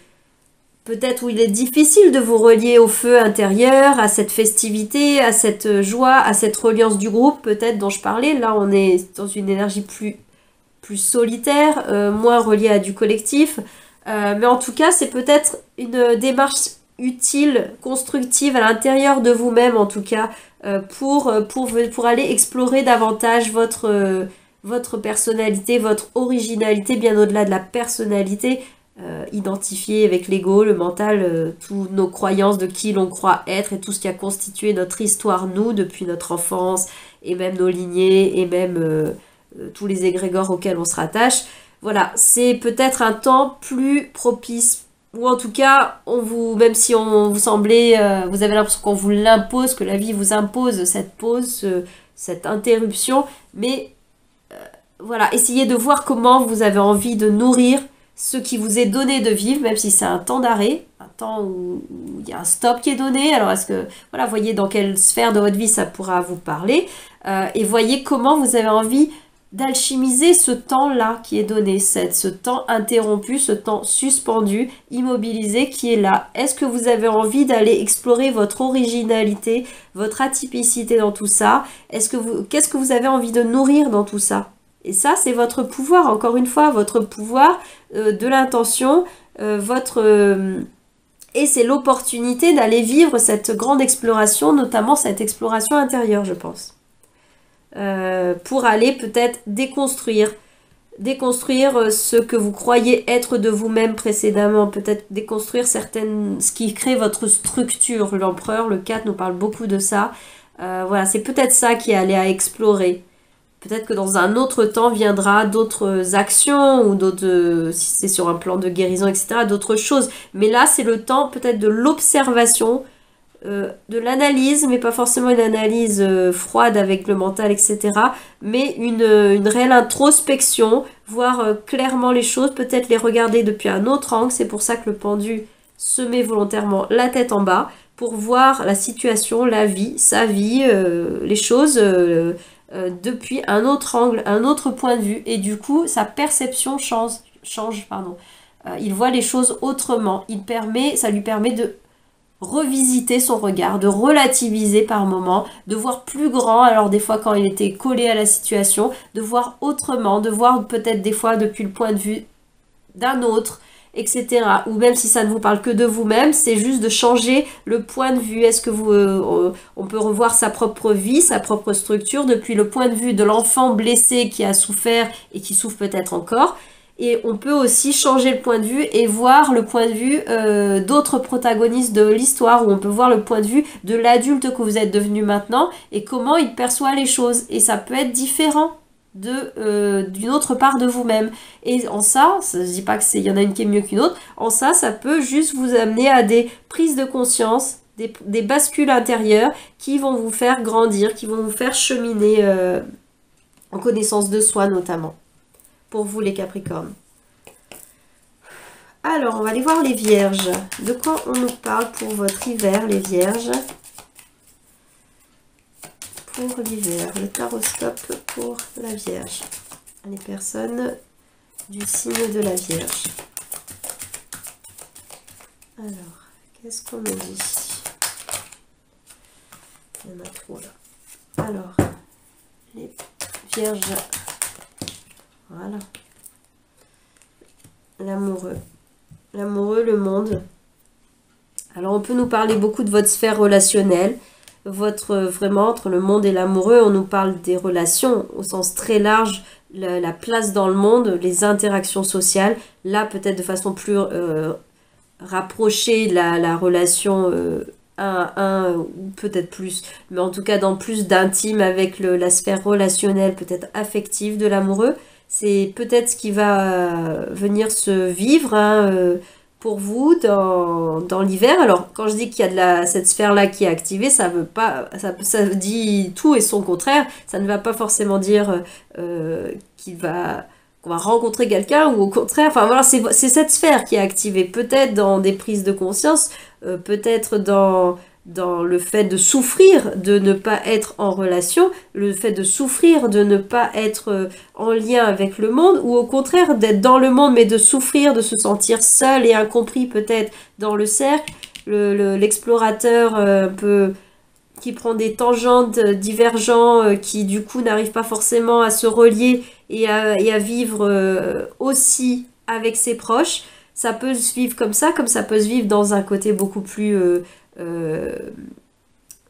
Peut-être où il est difficile de vous relier au feu intérieur, à cette festivité, à cette joie, à cette reliance du groupe peut-être dont je parlais. Là, on est dans une énergie plus solitaire, moins reliée à du collectif. Mais en tout cas, c'est peut-être une démarche utile, constructive à l'intérieur de vous-même en tout cas, pour aller explorer davantage votre personnalité, votre originalité, bien au-delà de la personnalité, identifier avec l'ego, le mental, toutes nos croyances de qui l'on croit être, et tout ce qui a constitué notre histoire, nous, depuis notre enfance, et même nos lignées, et même tous les égrégores auxquels on se rattache. Voilà, c'est peut-être un temps plus propice, ou en tout cas, même si on vous semblait, vous avez l'impression qu'on vous l'impose, que la vie vous impose cette pause, cette interruption, mais voilà, essayez de voir comment vous avez envie de nourrir ce qui vous est donné de vivre, même si c'est un temps d'arrêt, un temps où il y a un stop qui est donné. Alors est-ce que, voilà, voyez dans quelle sphère de votre vie ça pourra vous parler, et voyez comment vous avez envie d'alchimiser ce temps-là qui est donné, ce temps interrompu, ce temps suspendu, immobilisé qui est là. Est-ce que vous avez envie d'aller explorer votre originalité, votre atypicité dans tout ça? Qu'est-ce que vous avez envie de nourrir dans tout ça? Et ça, c'est votre pouvoir, encore une fois, votre pouvoir de l'intention, et c'est l'opportunité d'aller vivre cette grande exploration, notamment cette exploration intérieure, je pense. Pour aller peut-être déconstruire ce que vous croyez être de vous-même précédemment, peut-être déconstruire ce qui crée votre structure. L'empereur, le 4 nous parle beaucoup de ça. Voilà, c'est peut-être ça qui est allé à explorer. Peut-être que dans un autre temps viendra d'autres actions, ou d'autres, si c'est sur un plan de guérison, etc., d'autres choses. Mais là, c'est le temps peut-être de l'observation, de l'analyse, mais pas forcément une analyse froide avec le mental, etc. Mais une réelle introspection, voir clairement les choses, peut-être les regarder depuis un autre angle. C'est pour ça que le pendu se met volontairement la tête en bas, pour voir la situation, la vie, sa vie, les choses depuis un autre angle, un autre point de vue. Et du coup, sa perception change, pardon. Il voit les choses autrement. Ça lui permet de revisiter son regard, de relativiser par moment, de voir plus grand, alors des fois quand il était collé à la situation, de voir autrement, de voir peut-être des fois depuis le point de vue d'un autre, etc. Ou même si ça ne vous parle que de vous-même, c'est juste de changer le point de vue. Est-ce que on peut revoir sa propre vie, sa propre structure depuis le point de vue de l'enfant blessé qui a souffert et qui souffre peut-être encore. Et on peut aussi changer le point de vue et voir le point de vue d'autres protagonistes de l'histoire, où on peut voir le point de vue de l'adulte que vous êtes devenu maintenant et comment il perçoit les choses. Et ça peut être différent d'une autre part de vous-même. Et en ça, je ne dis pas qu'il y en a une qui est mieux qu'une autre, en ça, ça peut juste vous amener à des prises de conscience, des bascules intérieures qui vont vous faire grandir, qui vont vous faire cheminer en connaissance de soi notamment. Pour vous les Capricornes. Alors, on va aller voir les Vierges. De quoi on nous parle pour votre hiver, les Vierges? Pour l'hiver, le taroscope pour la Vierge. Les personnes du signe de la Vierge. Alors, qu'est-ce qu'on me dit? Il y en a trop là. Alors, les Vierges. Voilà. L'amoureux. L'amoureux, le monde. Alors, on peut nous parler beaucoup de votre sphère relationnelle. Vraiment, entre le monde et l'amoureux, on nous parle des relations au sens très large, la place dans le monde, les interactions sociales. Là, peut-être de façon plus rapprochée, la relation un à un, ou peut-être plus. Mais en tout cas, dans plus d'intime avec la sphère relationnelle, peut-être affective de l'amoureux. C'est peut-être ce qui va venir se vivre pour vous dans l'hiver. Alors, quand je dis qu'il y a cette sphère-là qui est activée, ça veut pas, ça dit tout et son contraire. Ça ne va pas forcément dire qu'on va rencontrer quelqu'un ou au contraire. Enfin voilà, c'est cette sphère qui est activée. Peut-être dans des prises de conscience, peut-être dans le fait de souffrir de ne pas être en relation, le fait de souffrir de ne pas être en lien avec le monde, ou au contraire d'être dans le monde mais de souffrir, de se sentir seul et incompris peut-être dans le cercle, l'explorateur un peu qui prend des tangentes divergents, qui du coup n'arrive pas forcément à se relier et à vivre aussi avec ses proches. Ça peut se vivre comme ça peut se vivre dans un côté beaucoup plus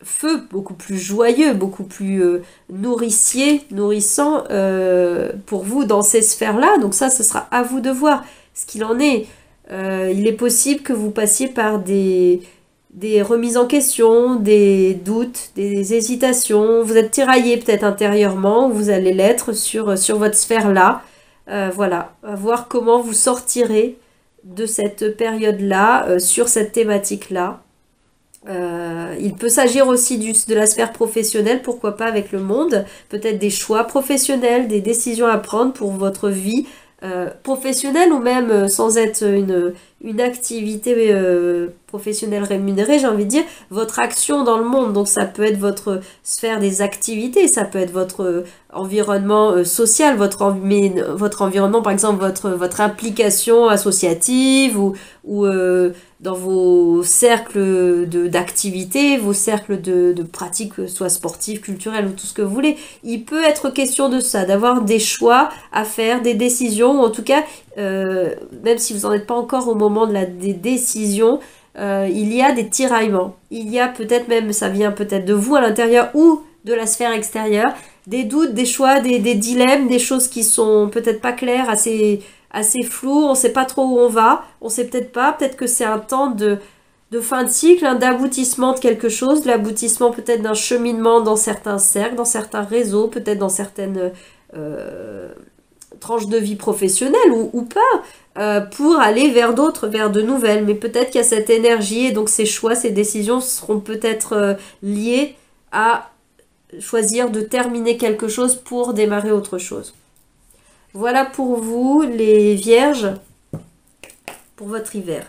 feu, beaucoup plus joyeux, beaucoup plus nourrissant pour vous dans ces sphères-là. Donc ça, ce sera à vous de voir ce qu'il en est. Il est possible que vous passiez par des remises en question, des doutes, des hésitations. Vous êtes tiraillé peut-être intérieurement, ou vous allez l'être sur votre sphère-là. Voilà, à voir comment vous sortirez de cette période-là, sur cette thématique-là. Il peut s'agir aussi de la sphère professionnelle, pourquoi pas avec le monde, peut-être des choix professionnels, des décisions à prendre pour votre vie professionnelle, ou même sans être une activité professionnelle rémunérée, j'ai envie de dire, votre action dans le monde. Donc ça peut être votre sphère des activités, ça peut être votre environnement social, votre environnement, par exemple votre implication associative, ou dans vos cercles d'activités, vos cercles de pratiques, soit sportives, culturelles ou tout ce que vous voulez. Il peut être question de ça, d'avoir des choix à faire, des décisions, ou en tout cas, même si vous n'en êtes pas encore au moment des décisions, il y a des tiraillements. Il y a peut-être même, ça vient peut-être de vous à l'intérieur ou de la sphère extérieure, des doutes, des choix, des dilemmes, des choses qui sont peut-être pas claires, assez floues, on sait pas trop où on va, on sait peut-être que c'est un temps de fin de cycle, d'aboutissement de quelque chose, de l'aboutissement peut-être d'un cheminement dans certains cercles, dans certains réseaux, peut-être dans certaines tranche de vie professionnelle ou pas, pour aller vers d'autres, vers de nouvelles. Mais peut-être qu'il y a cette énergie et donc ces choix, ces décisions seront peut-être liées à choisir de terminer quelque chose pour démarrer autre chose. Voilà pour vous les vierges, pour votre hiver.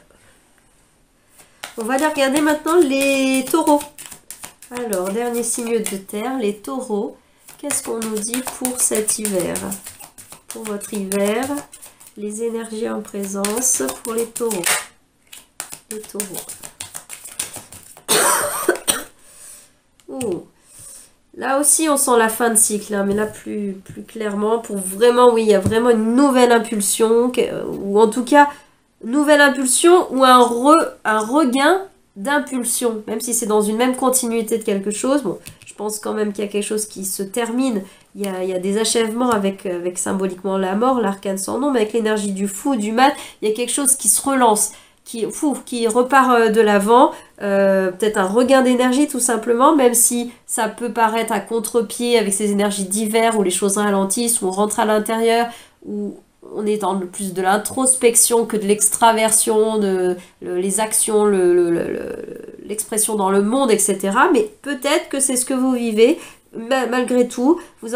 On va aller regarder maintenant les taureaux. Alors, dernier signe de terre, les taureaux. Qu'est-ce qu'on nous dit pour cet hiver? Pour votre hiver, les énergies en présence pour les taureaux. Les taureaux. Oh. Là aussi, on sent la fin de cycle, hein, mais là, plus clairement, pour vraiment, oui, il y a vraiment une nouvelle impulsion, ou en tout cas, nouvelle impulsion ou un regain d'impulsion, même si c'est dans une même continuité de quelque chose. Bon, je pense quand même qu'il y a quelque chose qui se termine. Il y a des achèvements avec symboliquement la mort, l'arcane sans nom, mais avec l'énergie du fou, du mal, il y a quelque chose qui se relance, qui repart de l'avant, peut-être un regain d'énergie tout simplement, même si ça peut paraître à contre-pied avec ces énergies d'hiver où les choses ralentissent, où on rentre à l'intérieur, où on est dans plus de l'introspection que de l'extraversion, les actions, l'expression dans le monde, etc. Mais peut-être que c'est ce que vous vivez. Malgré tout, vous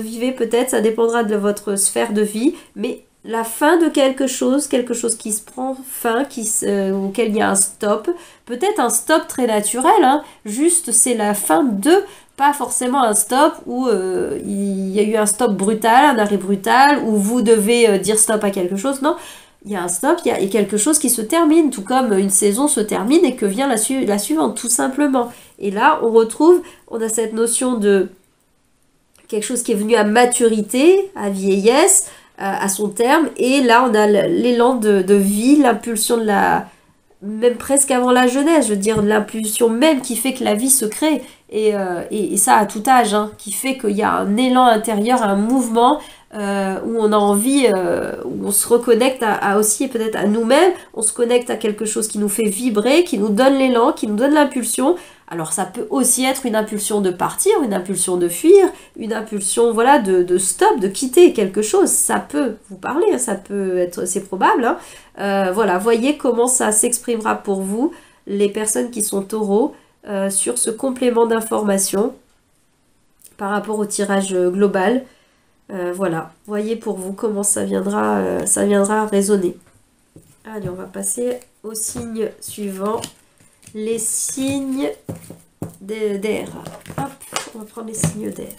vivez peut-être, ça dépendra de votre sphère de vie, mais la fin de quelque chose qui se prend fin, auquel il y a un stop, peut-être un stop très naturel, hein, juste c'est la fin de, pas forcément un stop où il y a eu un stop brutal, un arrêt brutal, où vous devez dire stop à quelque chose, non, il y a un stop, il y a quelque chose qui se termine, tout comme une saison se termine et que vient la suivante, tout simplement. Et là, on a cette notion de quelque chose qui est venu à maturité, à vieillesse, à son terme, et là on a l'élan de vie, l'impulsion de même presque avant la jeunesse, je veux dire, l'impulsion même qui fait que la vie se crée, et ça à tout âge, hein, qui fait qu'il y a un élan intérieur, un mouvement, où on a envie, où on se reconnecte aussi peut-être à nous-mêmes, on se connecte à quelque chose qui nous fait vibrer, qui nous donne l'élan, qui nous donne l'impulsion. Alors ça peut aussi être une impulsion de partir, une impulsion de fuir, une impulsion voilà de stop, de quitter quelque chose. Ça peut vous parler, ça peut être, c'est probable. Hein. Voilà, voyez comment ça s'exprimera pour vous, les personnes qui sont taureaux, sur ce complément d'information par rapport au tirage global. Voilà, voyez pour vous comment ça viendra résonner. Allez, on va passer au signe suivant. Les signes d'air. Hop, on va prendre les signes d'air.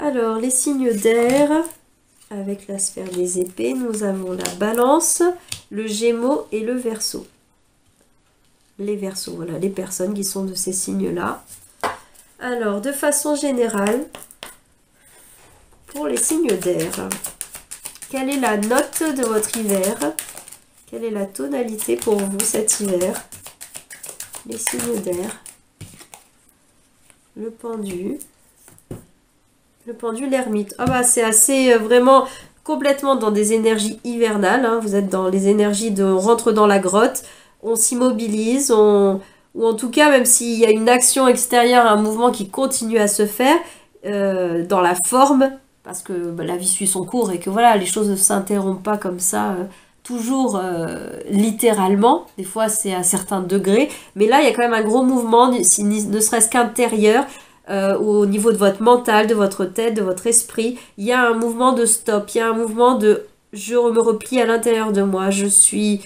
Alors, les signes d'air, avec la sphère des épées, nous avons la balance, le gémeaux et le verseau. Les verseaux, voilà, les personnes qui sont de ces signes-là. Alors, de façon générale, pour les signes d'air, quelle est la note de votre hiver? Quelle est la tonalité pour vous cet hiver? Les signes d'air, le pendu, l'ermite. Ah bah c'est assez vraiment complètement dans des énergies hivernales, hein. Vous êtes dans les énergies on rentre dans la grotte, on s'immobilise, ou en tout cas même s'il y a une action extérieure, un mouvement qui continue à se faire dans la forme, parce que la vie suit son cours et que voilà, les choses ne s'interrompent pas comme ça. Toujours littéralement, des fois c'est à certains degrés, mais là il y a quand même un gros mouvement, ne serait-ce qu'intérieur, au niveau de votre mental, de votre tête, de votre esprit, il y a un mouvement de stop, il y a un mouvement de je me replie à l'intérieur de moi, je suis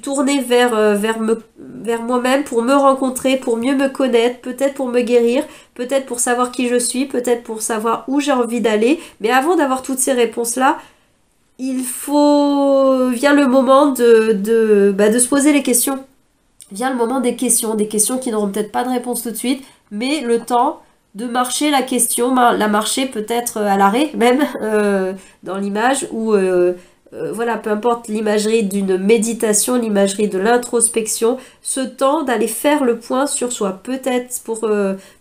tournée vers moi-même pour me rencontrer, pour mieux me connaître, peut-être pour me guérir, peut-être pour savoir qui je suis, peut-être pour savoir où j'ai envie d'aller, mais avant d'avoir toutes ces réponses-là, vient le moment de se poser les questions. Vient le moment des questions qui n'auront peut-être pas de réponse tout de suite, mais le temps de marcher la question, la marcher peut-être à l'arrêt même, dans l'image, ou voilà, peu importe l'imagerie d'une méditation, l'imagerie de l'introspection, ce temps d'aller faire le point sur soi. Peut-être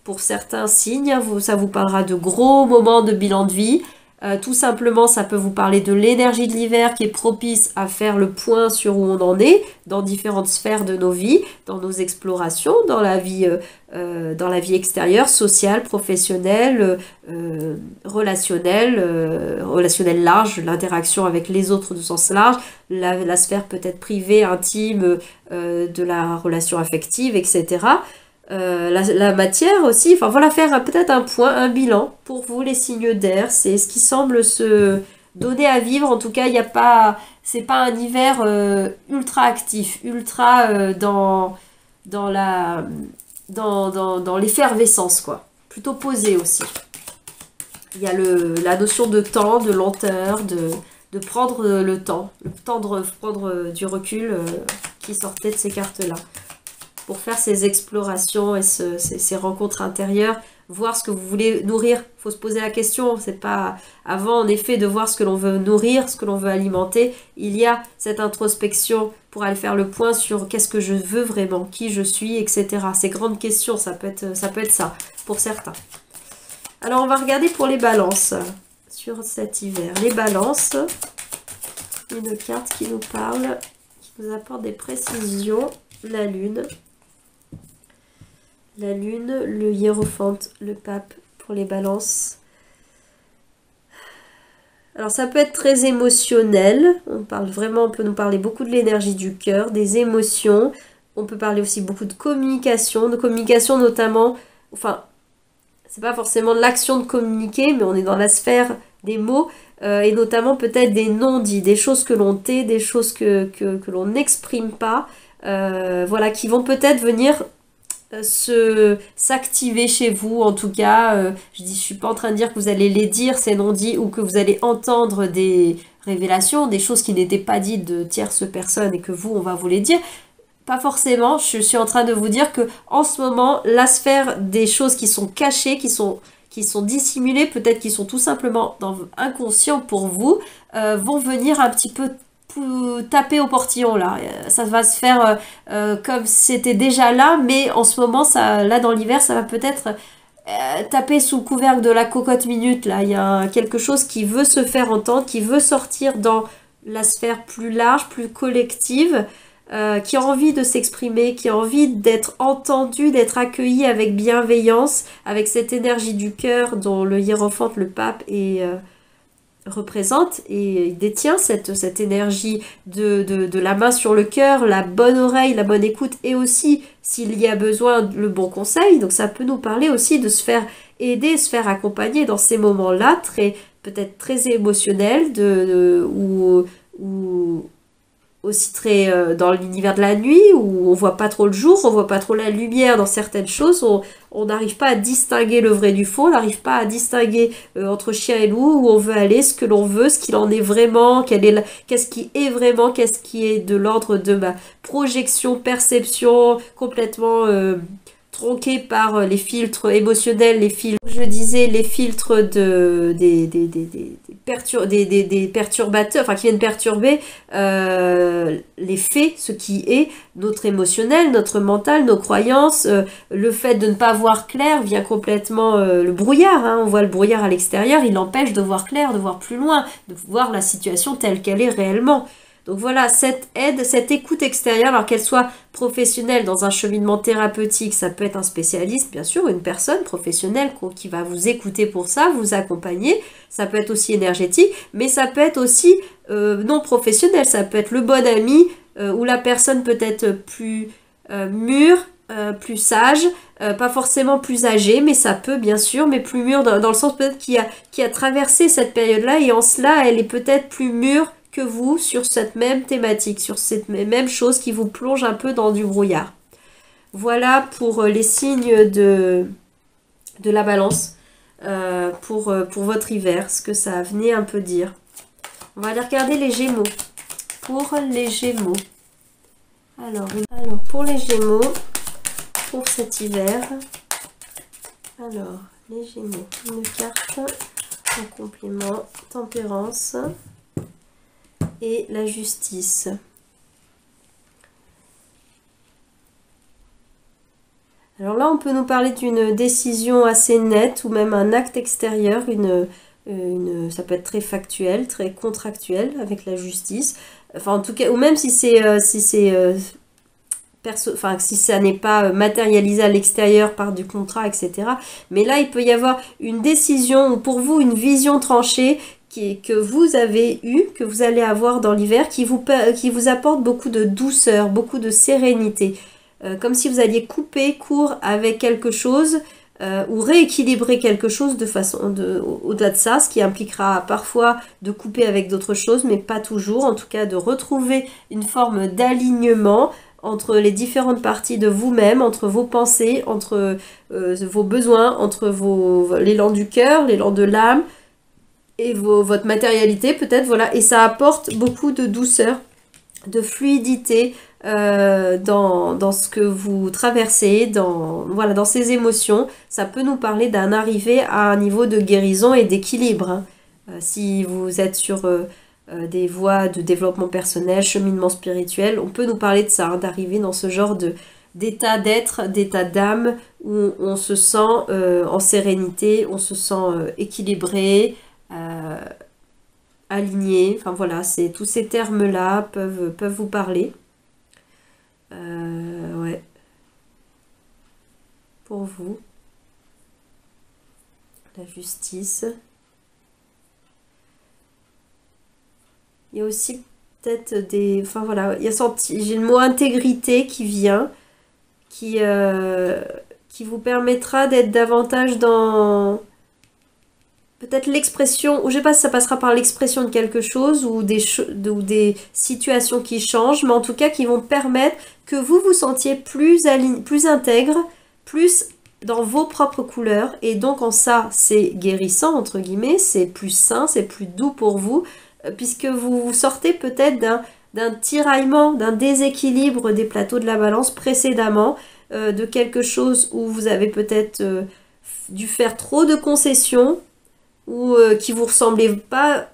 pour certains signes, ça vous parlera de gros moments de bilan de vie, Tout simplement, ça peut vous parler de l'énergie de l'hiver qui est propice à faire le point sur où on en est dans différentes sphères de nos vies, dans nos explorations, dans la vie extérieure, sociale, professionnelle, relationnelle large, l'interaction avec les autres de sens large, la sphère peut-être privée, intime, de la relation affective, etc. La matière aussi, enfin voilà, faire peut-être un point, un bilan pour vous, les signes d'air, c'est ce qui semble se donner à vivre. En tout cas, il n'y a pas, c'est pas un hiver ultra actif, ultra dans la, dans l'effervescence, quoi. Plutôt posé aussi. Il y a la notion de temps, de lenteur, de prendre le temps de prendre du recul qui sortait de ces cartes-là pour faire ces explorations et ces rencontres intérieures, voir ce que vous voulez nourrir. Il faut se poser la question, c'est pas avant en effet de voir ce que l'on veut nourrir, ce que l'on veut alimenter. Il y a cette introspection pour aller faire le point sur qu'est-ce que je veux vraiment, qui je suis, etc. Ces grandes questions, ça peut être ça pour certains. Alors on va regarder pour les balances sur cet hiver. Les balances, une carte qui nous parle, qui nous apporte des précisions. La lune. La lune, le hiérophante, le pape pour les balances. Alors ça peut être très émotionnel. On peut nous parler beaucoup de l'énergie du cœur, des émotions. On peut parler aussi beaucoup de communication notamment. Enfin, c'est pas forcément de l'action de communiquer, mais on est dans la sphère des mots et notamment peut-être des non-dits, des choses que l'on tait, des choses que l'on n'exprime pas. Voilà, qui vont peut-être venir s'activer chez vous. En tout cas, je suis pas en train de dire que vous allez les dire, ces non-dits, ou que vous allez entendre des révélations, des choses qui n'étaient pas dites de tierces personnes et que vous, on va vous les dire. Pas forcément, je suis en train de vous dire que en ce moment, la sphère des choses qui sont cachées, qui sont dissimulées, peut-être qui sont tout simplement inconscients pour vous, vont venir un petit peu taper au portillon là. Ça va se faire comme c'était déjà là, mais en ce moment, là dans l'hiver, ça va peut-être taper sous le couvercle de la cocotte minute. Là, il y a quelque chose qui veut se faire entendre, qui veut sortir dans la sphère plus large, plus collective, qui a envie de s'exprimer, qui a envie d'être entendu, d'être accueilli avec bienveillance, avec cette énergie du cœur dont le hiérophante, le pape, représente et détient cette énergie de la main sur le cœur, la bonne oreille, la bonne écoute et aussi, s'il y a besoin, le bon conseil. Donc ça peut nous parler aussi de se faire aider, se faire accompagner dans ces moments-là, peut-être très émotionnels ou aussi très dans l'univers de la nuit où on voit pas trop le jour, on voit pas trop la lumière dans certaines choses, on n'arrive pas à distinguer le vrai du faux, on n'arrive pas à distinguer entre chien et loup, où on veut aller, ce que l'on veut, ce qu'il en est vraiment, qu'est-ce qui est vraiment, qu'est-ce qui est de l'ordre de ma projection, perception complètement tronquée par les filtres émotionnels, les filtres, je disais, les filtres des perturbateurs, enfin qui viennent perturber les faits, ce qui est notre émotionnel, notre mental, nos croyances. Le fait de ne pas voir clair vient complètement le brouillard, hein, on voit le brouillard à l'extérieur, il empêche de voir clair, de voir plus loin, de voir la situation telle qu'elle est réellement. Donc voilà, cette aide, cette écoute extérieure, alors qu'elle soit professionnelle dans un cheminement thérapeutique, ça peut être un spécialiste, bien sûr, une personne professionnelle qui va vous écouter pour ça, vous accompagner. Ça peut être aussi énergétique, mais ça peut être aussi non professionnel. Ça peut être le bon ami ou la personne peut-être plus mûre, plus sage, pas forcément plus âgée, mais ça peut bien sûr, mais plus mûre dans le sens peut-être qui a traversé cette période-là et en cela, elle est peut-être plus mûre que vous sur cette même thématique, sur cette même chose qui vous plonge un peu dans du brouillard. Voilà pour les signes de la balance, pour votre hiver, ce que ça venait un peu dire. On va aller regarder les Gémeaux. Pour les Gémeaux. Alors pour les Gémeaux, pour cet hiver, alors les Gémeaux, une carte en complément, tempérance et la justice. Alors là, on peut nous parler d'une décision assez nette ou même un acte extérieur, ça peut être très factuel, très contractuel avec la justice. Enfin, en tout cas, ou même si c'est enfin, si ça n'est pas matérialisé à l'extérieur par du contrat, etc. Mais là, il peut y avoir une décision, ou pour vous, une vision tranchée que vous avez eue, que vous allez avoir dans l'hiver, qui vous apporte beaucoup de douceur, beaucoup de sérénité. Comme si vous alliez couper court avec quelque chose, ou rééquilibrer quelque chose de façon au-delà de ça, ce qui impliquera parfois de couper avec d'autres choses, mais pas toujours, en tout cas de retrouver une forme d'alignement entre les différentes parties de vous-même, entre vos pensées, entre vos besoins, entre l'élan du cœur, l'élan de l'âme et votre matérialité peut-être, voilà. Et ça apporte beaucoup de douceur, de fluidité dans ce que vous traversez, voilà, dans ces émotions. Ça peut nous parler d'un arrivé à un niveau de guérison et d'équilibre, hein. Si vous êtes sur des voies de développement personnel, cheminement spirituel, on peut nous parler de ça, hein, d'arriver dans ce genre d'état d'être, d'état d'âme, où on se sent en sérénité, on se sent équilibré, aligné. Enfin voilà, tous ces termes-là peuvent vous parler. Ouais, pour vous. La justice. Il y a aussi peut-être enfin voilà, j'ai le mot intégrité qui vient, qui vous permettra d'être davantage dans peut-être l'expression, ou je sais pas si ça passera par l'expression de quelque chose, ou des situations qui changent, mais en tout cas qui vont permettre que vous vous sentiez plus intègre, plus dans vos propres couleurs, et donc en ça, c'est guérissant, entre guillemets, c'est plus sain, c'est plus doux pour vous, puisque vous sortez peut-être d'un tiraillement, d'un déséquilibre des plateaux de la balance précédemment, de quelque chose où vous avez peut-être dû faire trop de concessions, ou qui vous ressemblait pas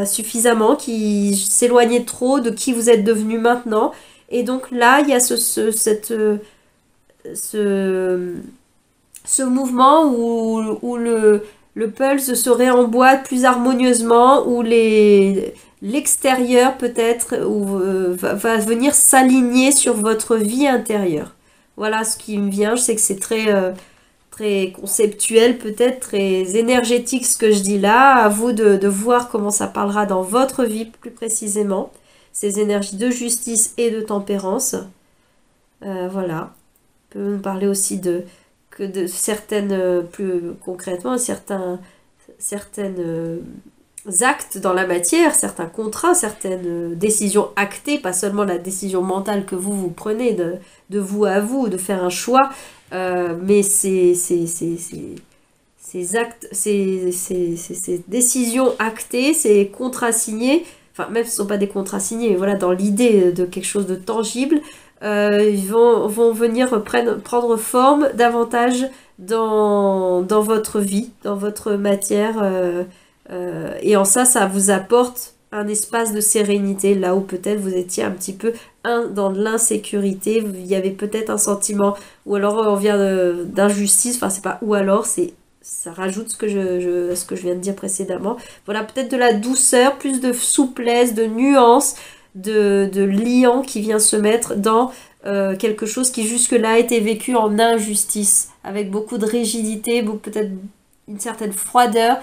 suffisamment, qui s'éloignait trop de qui vous êtes devenu maintenant. Et donc là, il y a ce mouvement où le pulse se réemboîte plus harmonieusement, où l'extérieur peut-être va venir s'aligner sur votre vie intérieure. Voilà ce qui me vient. Je sais que c'est très conceptuel peut-être, très énergétique ce que je dis là. À vous de voir comment ça parlera dans votre vie plus précisément. Ces énergies de justice et de tempérance. Voilà. On peut nous parler aussi de certaines, plus concrètement, certaines actes dans la matière, certains contrats, certaines décisions actées, pas seulement la décision mentale que vous prenez de vous à vous, de faire un choix, mais ces actes, ces décisions actées, ces contrats signés, enfin même si ce ne sont pas des contrats signés, mais voilà, dans l'idée de quelque chose de tangible, ils vont venir prendre forme davantage dans votre vie, dans votre matière, et en ça vous apporte un espace de sérénité, là où peut-être vous étiez un petit peu dans de l'insécurité, il y avait peut-être un sentiment, ou alors on vient d'injustice, enfin c'est pas ou alors, ça rajoute ce que je viens de dire précédemment. Voilà, peut-être de la douceur, plus de souplesse, de nuance, de liant qui vient se mettre dans quelque chose qui jusque-là a été vécu en injustice, avec beaucoup de rigidité, peut-être une certaine froideur,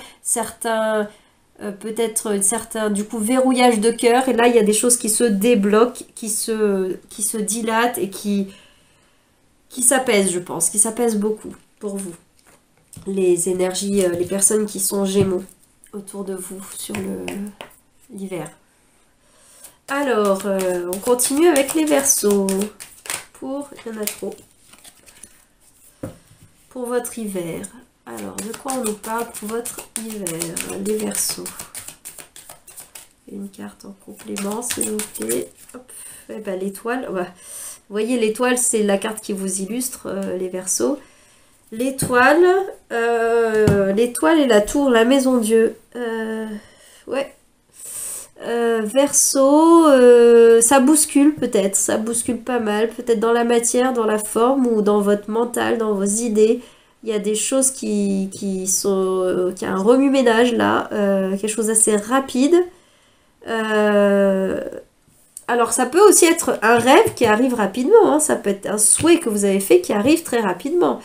peut-être un certain du coup verrouillage de cœur, et là il y a des choses qui se débloquent, qui se dilatent et qui s'apaisent, je pense, qui s'apaisent beaucoup pour vous. Les énergies, les personnes qui sont Gémeaux autour de vous sur l'hiver. Alors, on continue avec les Verseaux. Il y en a trop. Pour votre hiver. Alors, de quoi on nous parle pour votre hiver? Les Verseaux. Une carte en complément, s'il vous plaît. Hop. Eh ben, l'étoile. Ouais. Vous voyez, l'étoile, c'est la carte qui vous illustre, les Verseaux. L'étoile et la tour, la maison Dieu. Ouais. Verseau, ça bouscule peut-être, ça bouscule pas mal, peut-être dans la matière, dans la forme ou dans votre mental, dans vos idées. Il y a des choses qui a un remue-ménage là, quelque chose d'assez rapide. Euh, alors ça peut aussi être un rêve qui arrive rapidement, hein. Ça peut être un souhait que vous avez fait qui arrive très rapidement.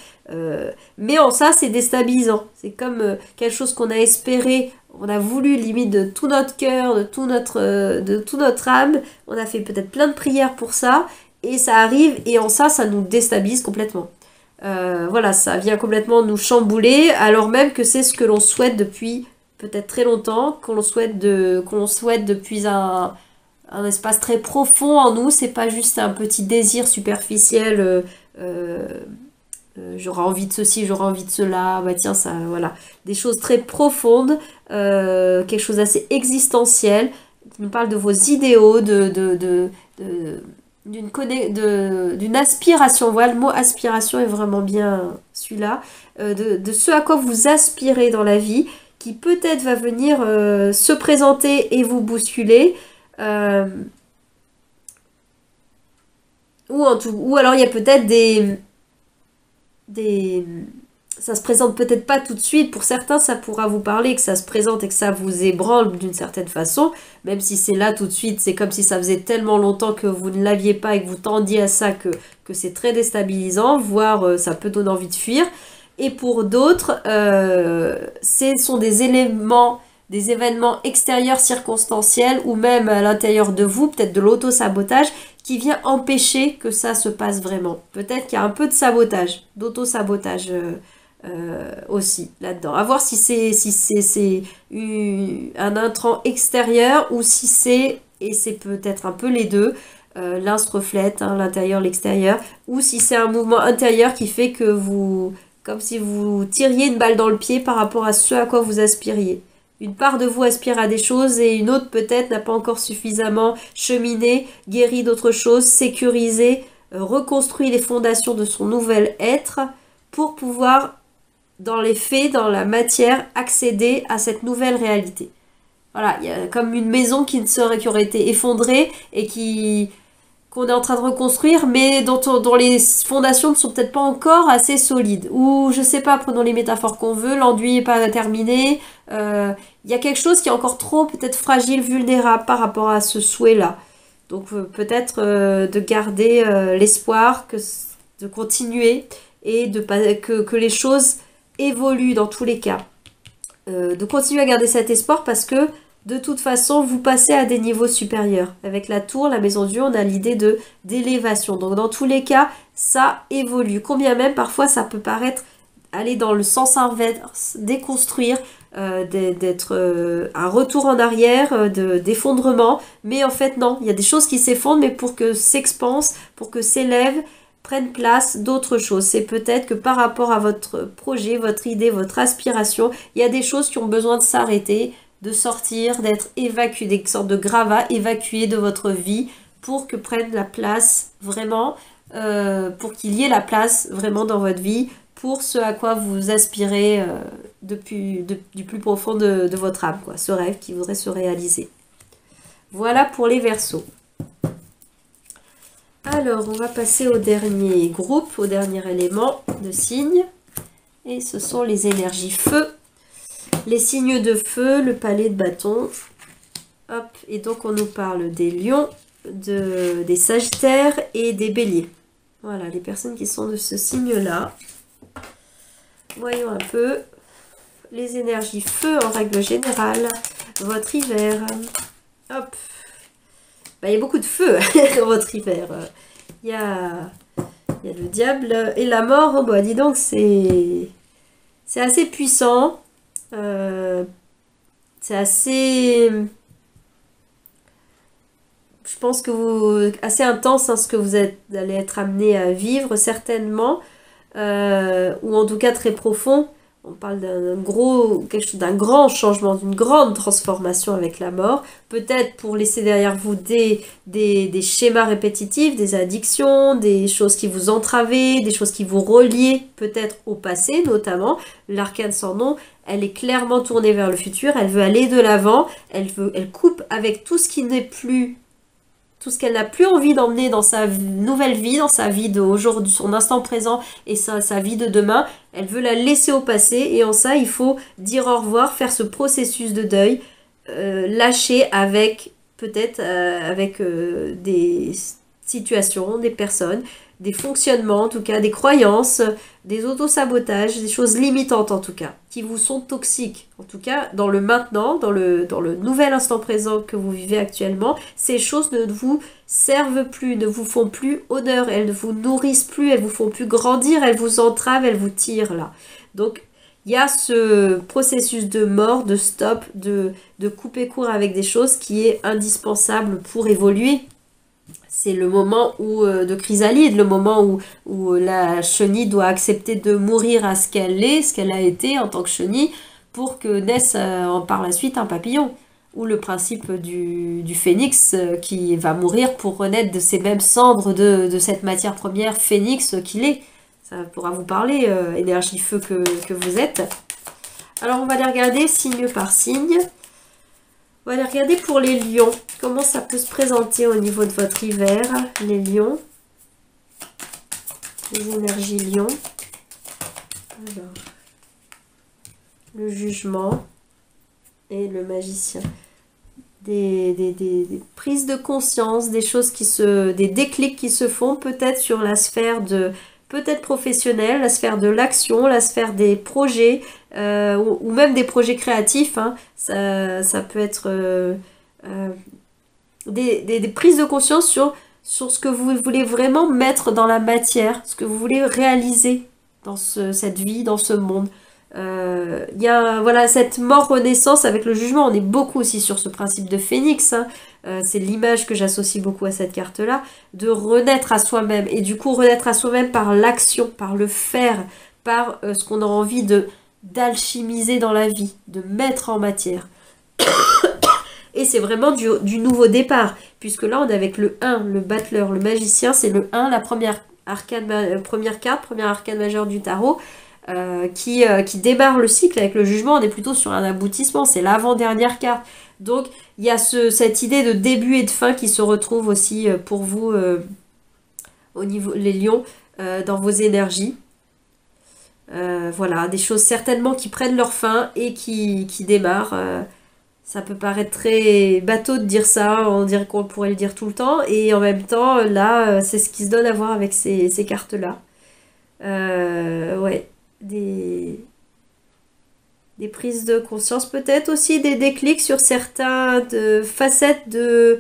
Mais en ça, c'est déstabilisant. C'est comme quelque chose qu'on a espéré, on a voulu limite de tout notre cœur, de tout notre âme. On a fait peut-être plein de prières pour ça, et ça arrive, et en ça, ça nous déstabilise complètement. Voilà, ça vient complètement nous chambouler, alors même que c'est ce que l'on souhaite depuis peut-être très longtemps, qu'on l'on souhaite depuis un espace très profond en nous. C'est pas juste un petit désir superficiel. Euh, J'aurais envie de ceci, j'aurais envie de cela, bah tiens, ça, voilà. Des choses très profondes, quelque chose d'assez existentiel, qui nous parle de vos idéaux, de- d'une aspiration. Voilà, le mot aspiration est vraiment bien celui-là. De ce à quoi vous aspirez dans la vie, qui peut-être va venir se présenter et vous bousculer. euh, ou alors il y a peut-être des... Ça se présente peut-être pas tout de suite. Pour certains, ça pourra vous parler, que ça se présente et que ça vous ébranle d'une certaine façon. Même si c'est là tout de suite, c'est comme si ça faisait tellement longtemps que vous ne l'aviez pas et que vous tendiez à ça que c'est très déstabilisant, voire ça peut donner envie de fuir. Et pour d'autres, ce sont des événements extérieurs circonstanciels ou même à l'intérieur de vous, peut-être de l'auto-sabotage, qui vient empêcher que ça se passe vraiment. Peut-être qu'il y a un peu de sabotage, d'auto-sabotage aussi là-dedans. À voir si c'est un intrant extérieur ou si c'est, et c'est peut-être un peu les deux, l'un se reflète, hein, l'intérieur, l'extérieur, ou si c'est un mouvement intérieur qui fait que vous, comme si vous tiriez une balle dans le pied par rapport à ce à quoi vous aspiriez. Une part de vous aspire à des choses et une autre peut-être n'a pas encore suffisamment cheminé, guéri d'autres choses, sécurisé, reconstruit les fondations de son nouvel être pour pouvoir, dans les faits, dans la matière, accéder à cette nouvelle réalité. Voilà, il y a comme une maison qui aurait été effondrée et qu'on est en train de reconstruire, mais dont les fondations ne sont peut-être pas encore assez solides. Ou, je sais pas, prenons les métaphores qu'on veut, l'enduit n'est pas terminé. Il y a quelque chose qui est encore trop peut-être fragile, vulnérable par rapport à ce souhait-là. Donc peut-être de garder l'espoir, de continuer et que les choses évoluent dans tous les cas. De continuer à garder cet espoir parce que de toute façon, vous passez à des niveaux supérieurs. Avec la tour, la maison de Dieu, on a l'idée d'élévation. Donc dans tous les cas, ça évolue. Combien même, parfois, ça peut paraître aller dans le sens inverse, déconstruire, d'être un retour en arrière, d'effondrement. Mais en fait, non, il y a des choses qui s'effondrent, mais pour que s'expansent, pour que s'élèvent, prennent place d'autres choses. C'est peut-être que par rapport à votre projet, votre idée, votre aspiration, il y a des choses qui ont besoin de s'arrêter, de sortir, d'être évacué, des sortes de gravats évacués de votre vie pour que prenne la place vraiment, pour qu'il y ait la place vraiment dans votre vie pour ce à quoi vous aspirez du plus profond de votre âme, quoi, ce rêve qui voudrait se réaliser. Voilà pour les Verseaux. Alors, on va passer au dernier groupe, au dernier élément de signes. Et ce sont les énergies feu. Les signes de feu, le palais de bâton. Hop, et donc on nous parle des lions, des sagittaires et des béliers. Voilà, les personnes qui sont de ce signe-là. Voyons un peu les énergies feu en règle générale. Votre hiver. Hop. Bah, il y a beaucoup de feu dans votre hiver. Il y a le diable et la mort. Oh, bah, dis donc, c'est assez puissant. C'est assez... Je pense que assez intense, hein, ce que vous allez être amené à vivre, certainement. Ou en tout cas très profond. On parle d'un grand changement, d'une grande transformation avec la mort. Peut-être pour laisser derrière vous des schémas répétitifs, des addictions, des choses qui vous entravaient, des choses qui vous reliaient peut-être au passé notamment. L'arcane sans nom, elle est clairement tournée vers le futur, elle veut aller de l'avant, elle coupe avec tout ce qui n'est plus tout ce qu'elle n'a plus envie d'emmener dans sa nouvelle vie, dans sa vie d'aujourd'hui, son instant présent et sa vie de demain, elle veut la laisser au passé et en ça, il faut dire au revoir, faire ce processus de deuil, lâcher avec peut-être avec des situations, des personnes, des fonctionnements, en tout cas des croyances, des autosabotages, des choses limitantes en tout cas, qui vous sont toxiques. En tout cas, dans le maintenant, dans le nouvel instant présent que vous vivez actuellement, ces choses ne vous servent plus, ne vous font plus honneur, elles ne vous nourrissent plus, elles vous font plus grandir, elles vous entravent, elles vous tirent là. Donc, il y a ce processus de mort, de stop, de couper court avec des choses qui est indispensable pour évoluer. C'est le moment de chrysalide, le moment où la chenille doit accepter de mourir à ce qu'elle est, ce qu'elle a été en tant que chenille, pour que naisse par la suite un papillon. Ou le principe du phénix qui va mourir pour renaître de ces mêmes cendres de cette matière première phénix qu'il est. Ça pourra vous parler, énergie feu que vous êtes. Alors on va les regarder signe par signe. On va aller regarder pour les lions. Comment ça peut se présenter au niveau de votre hiver, les lions. Les énergies lions. Alors, le jugement et le magicien. Des prises de conscience, des choses des déclics qui se font peut-être sur la sphère peut-être professionnelle, la sphère de l'action, la sphère des projets, ou même des projets créatifs. Hein. Ça peut être des prises de conscience sur ce que vous voulez vraiment mettre dans la matière, ce que vous voulez réaliser dans cette vie, dans ce monde. Il y a voilà, cette mort-renaissance avec le jugement. On est beaucoup aussi sur ce principe de phénix. Hein. C'est l'image que j'associe beaucoup à cette carte-là, de renaître à soi-même. Et du coup, renaître à soi-même par l'action, par le faire, par ce qu'on a envie d'alchimiser dans la vie, de mettre en matière. Et c'est vraiment du nouveau départ, puisque là, on est avec le 1, le battleur, le magicien, c'est le 1, la première carte, première arcane majeure du tarot, qui démarre le cycle avec le jugement. On est plutôt sur un aboutissement, c'est l'avant-dernière carte. Donc, il y a cette idée de début et de fin qui se retrouve aussi pour vous, au niveau, les lions, dans vos énergies. Voilà, des choses certainement qui prennent leur fin et qui démarrent. Ça peut paraître très bateau de dire ça, on dirait qu'on pourrait le dire tout le temps, et en même temps, là, c'est ce qui se donne à voir avec ces cartes-là. Ouais, des prises de conscience, peut-être aussi des déclics sur certaines facettes de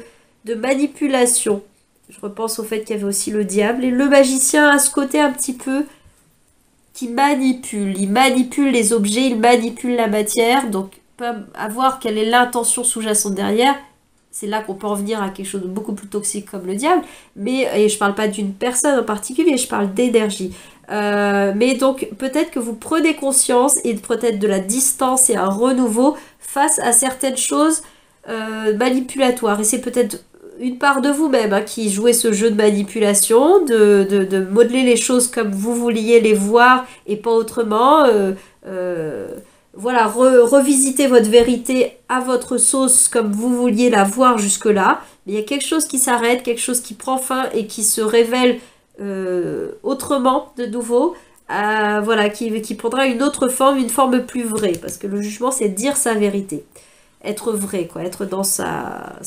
manipulation. Je repense au fait qu'il y avait aussi le diable, et le magicien a ce côté un petit peu qui manipule. Il manipule les objets, il manipule la matière, donc à voir quelle est l'intention sous-jacente derrière. C'est là qu'on peut en venir à quelque chose de beaucoup plus toxique comme le diable. Et je parle pas d'une personne en particulier, je parle d'énergie. Mais donc peut-être que vous prenez conscience et peut-être de la distance et un renouveau face à certaines choses manipulatoires. Et c'est peut-être une part de vous-même hein, qui jouait ce jeu de manipulation, de modeler les choses comme vous vouliez les voir et pas autrement. Voilà, revisiter votre vérité à votre sauce comme vous vouliez la voir jusque-là. Mais il y a quelque chose qui s'arrête, quelque chose qui prend fin et qui se révèle autrement de nouveau. Voilà, qui prendra une autre forme, une forme plus vraie. Parce que le jugement, c'est dire sa vérité. Être vrai, quoi. Être dans sa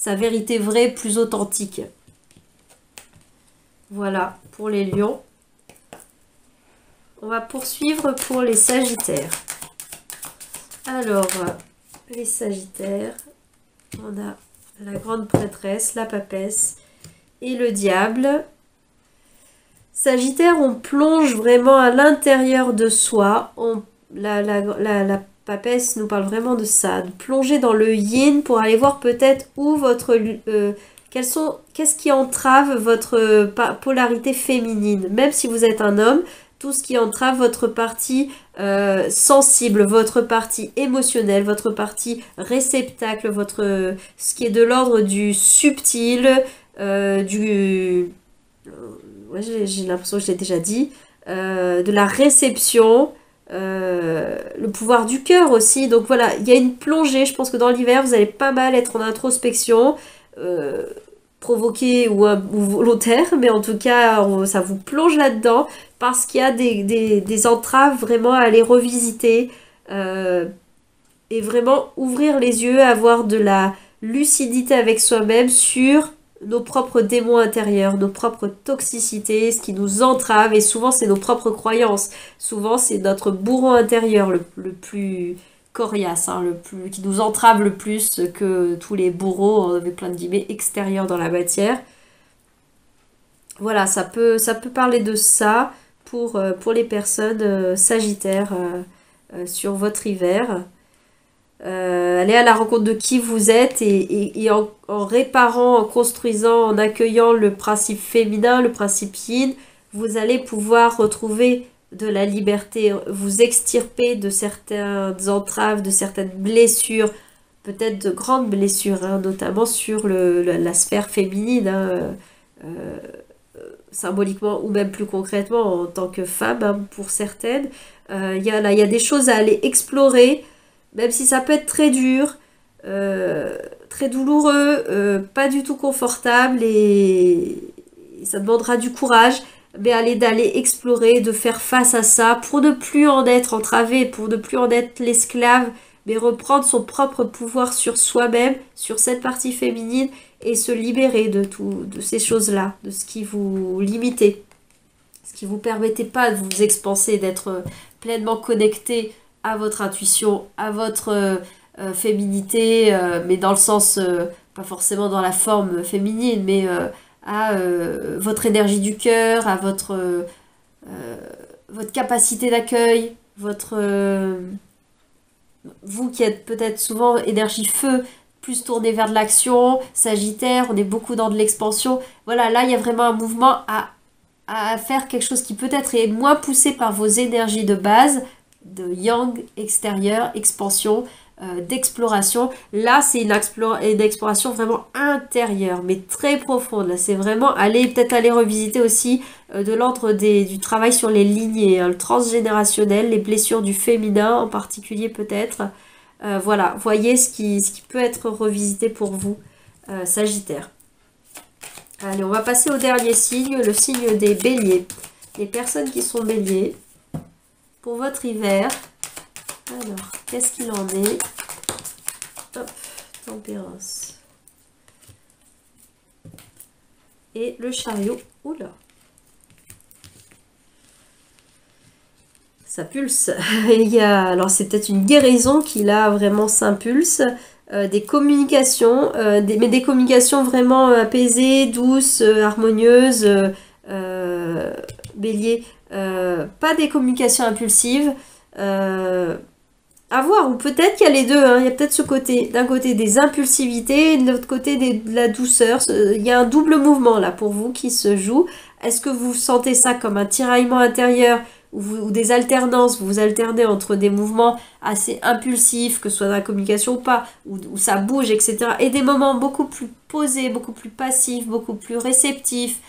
vérité vraie, plus authentique. Voilà, pour les lions. On va poursuivre pour les sagittaires. Alors, les sagittaires, on a la grande prêtresse, la papesse et le diable. Sagittaire, on plonge vraiment à l'intérieur de soi. La papesse nous parle vraiment de ça, de plonger dans le yin pour aller voir peut-être où votre... qu'est-ce qui entrave votre polarité féminine. Même si vous êtes un homme, tout ce qui entrave votre partie sensible, votre partie émotionnelle, votre partie réceptacle, ce qui est de l'ordre du subtil, ouais, j'ai l'impression que je l'ai déjà dit, de la réception, le pouvoir du cœur aussi. Donc voilà, il y a une plongée. Je pense que dans l'hiver, vous allez pas mal être en introspection, euh, provoqué ou volontaire, mais en tout cas, ça vous plonge là-dedans parce qu'il y a des entraves vraiment à aller revisiter et vraiment ouvrir les yeux, avoir de la lucidité avec soi-même sur nos propres démons intérieurs, nos propres toxicités, ce qui nous entrave, et souvent c'est nos propres croyances, souvent c'est notre bourreau intérieur le plus coriace, hein, qui nous entrave le plus que tous les bourreaux, avec plein de guillemets, extérieurs dans la matière. Voilà, ça peut parler de ça pour les personnes sagittaires sur votre hiver. Allez à la rencontre de qui vous êtes et en réparant, en construisant, en accueillant le principe féminin, le principe yin, vous allez pouvoir retrouver de la liberté, vous extirper de certaines entraves, de certaines blessures, peut-être de grandes blessures, hein, notamment sur la sphère féminine, hein, euh, symboliquement ou même plus concrètement en tant que femme, hein, pour certaines. Il y a des choses à aller explorer, même si ça peut être très dur, très douloureux, pas du tout confortable et ça demandera du courage, mais d'aller explorer, de faire face à ça pour ne plus en être entravé, pour ne plus en être l'esclave, mais reprendre son propre pouvoir sur soi-même, sur cette partie féminine et se libérer de ces choses-là, de ce qui vous limitait, ce qui vous permettait pas de vous expanser, d'être pleinement connecté à votre intuition, à votre féminité, mais dans le sens, pas forcément dans la forme féminine, mais à votre énergie du cœur, à votre capacité d'accueil, vous qui êtes peut-être souvent énergie feu, plus tourné vers de l'action, Sagittaire, on est beaucoup dans de l'expansion. Voilà, là, il y a vraiment un mouvement à faire quelque chose qui peut-être est moins poussé par vos énergies de base, de yang extérieur, expansion, d'exploration. Là, c'est une exploration vraiment intérieure, mais très profonde. Là, c'est vraiment peut-être aller revisiter aussi de l'ordre du travail sur les lignées, hein, le transgénérationnel, les blessures du féminin en particulier peut-être. Voilà, voyez ce qui peut être revisité pour vous, Sagittaire. Allez, on va passer au dernier signe, le signe des béliers. Les personnes qui sont béliers, pour votre hiver. Alors, qu'est-ce qu'il en est? Hop, tempérance. Et le chariot. Oula. Ça pulse. Alors, c'est peut-être une guérison qui là vraiment s'impulse. Des communications, mais des communications vraiment apaisées, douces, harmonieuses. Bélier, pas des communications impulsives. À voir, ou peut-être qu'il y a les deux, hein. Il y a peut-être ce côté, d'un côté des impulsivités, de l'autre côté de la douceur. Il y a un double mouvement là pour vous qui se joue. Est-ce que vous sentez ça comme un tiraillement intérieur ou des alternances, vous alternez entre des mouvements assez impulsifs, que ce soit dans la communication ou pas, où ça bouge, etc. Et des moments beaucoup plus posés, beaucoup plus passifs, beaucoup plus réceptifs,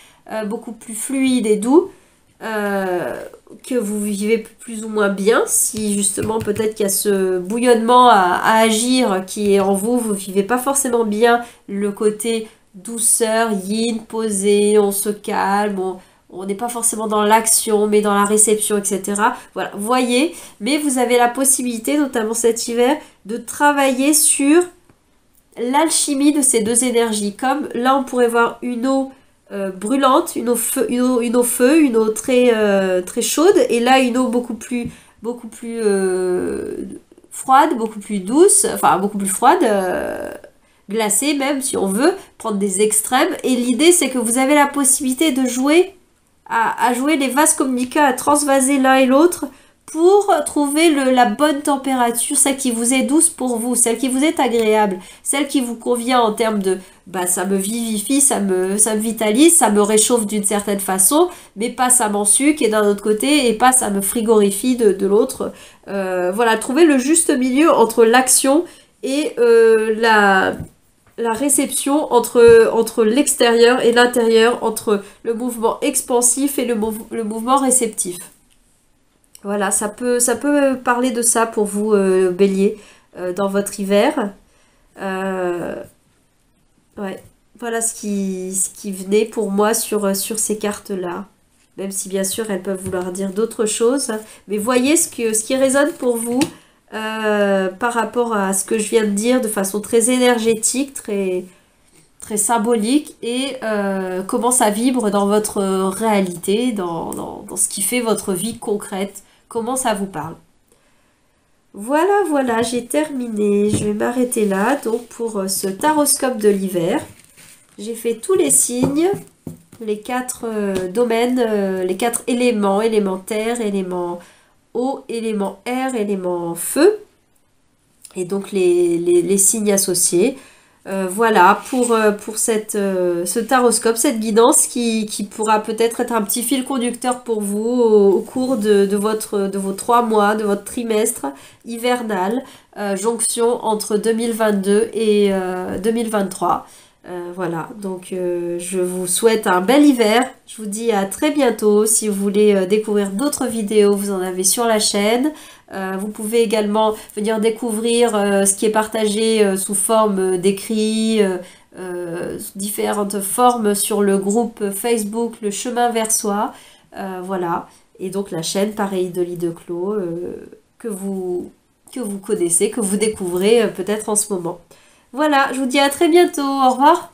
beaucoup plus fluides et doux, que vous vivez plus ou moins bien, si justement peut-être qu'il y a ce bouillonnement à agir qui est en vous, vous vivez pas forcément bien le côté douceur, yin, posé, on se calme, on n'est pas forcément dans l'action, mais dans la réception, etc. Voilà, voyez, mais vous avez la possibilité, notamment cet hiver, de travailler sur l'alchimie de ces deux énergies. Comme là, on pourrait voir une eau brûlante, une eau feu, une eau très, très chaude, et là, une eau beaucoup plus froide, beaucoup plus douce, enfin, beaucoup plus froide, glacée même, si on veut, prendre des extrêmes. Et l'idée, c'est que vous avez la possibilité de jouer à jouer les vases communicants, à transvaser l'un et l'autre pour trouver la bonne température, celle qui vous est douce pour vous, celle qui vous est agréable, celle qui vous convient en termes de ça me vivifie, ça me vitalise, ça me réchauffe d'une certaine façon, mais pas ça m'ensuque et d'un autre côté, et pas ça me frigorifie de l'autre. Voilà, trouver le juste milieu entre l'action et la réception entre l'extérieur et l'intérieur, entre le mouvement expansif et le mouvement réceptif. Voilà, ça peut parler de ça pour vous, Bélier, dans votre hiver. Ouais. Voilà ce qui venait pour moi sur ces cartes-là. Même si bien sûr elles peuvent vouloir dire d'autres choses. Mais voyez ce qui résonne pour vous par rapport à ce que je viens de dire de façon très énergétique, très symbolique et comment ça vibre dans votre réalité, dans ce qui fait votre vie concrète, comment ça vous parle. Voilà, voilà, j'ai terminé. Je vais m'arrêter là donc pour ce taroscope de l'hiver. J'ai fait tous les signes, les quatre domaines, les quatre éléments, élément terre, élément eau, élément air, élément feu, et donc les signes associés. Voilà pour ce taroscope, cette guidance qui pourra peut-être être un petit fil conducteur pour vous au cours de vos 3 mois, de votre trimestre hivernal, jonction entre 2022 et 2023. Voilà, donc je vous souhaite un bel hiver. Je vous dis à très bientôt. Si vous voulez découvrir d'autres vidéos, vous en avez sur la chaîne. Vous pouvez également venir découvrir ce qui est partagé sous forme d'écrits, sous différentes formes sur le groupe Facebook Le Chemin vers Soi. Voilà, et donc la chaîne pareil de Clos que vous connaissez, que vous découvrez peut-être en ce moment. Voilà, je vous dis à très bientôt. Au revoir.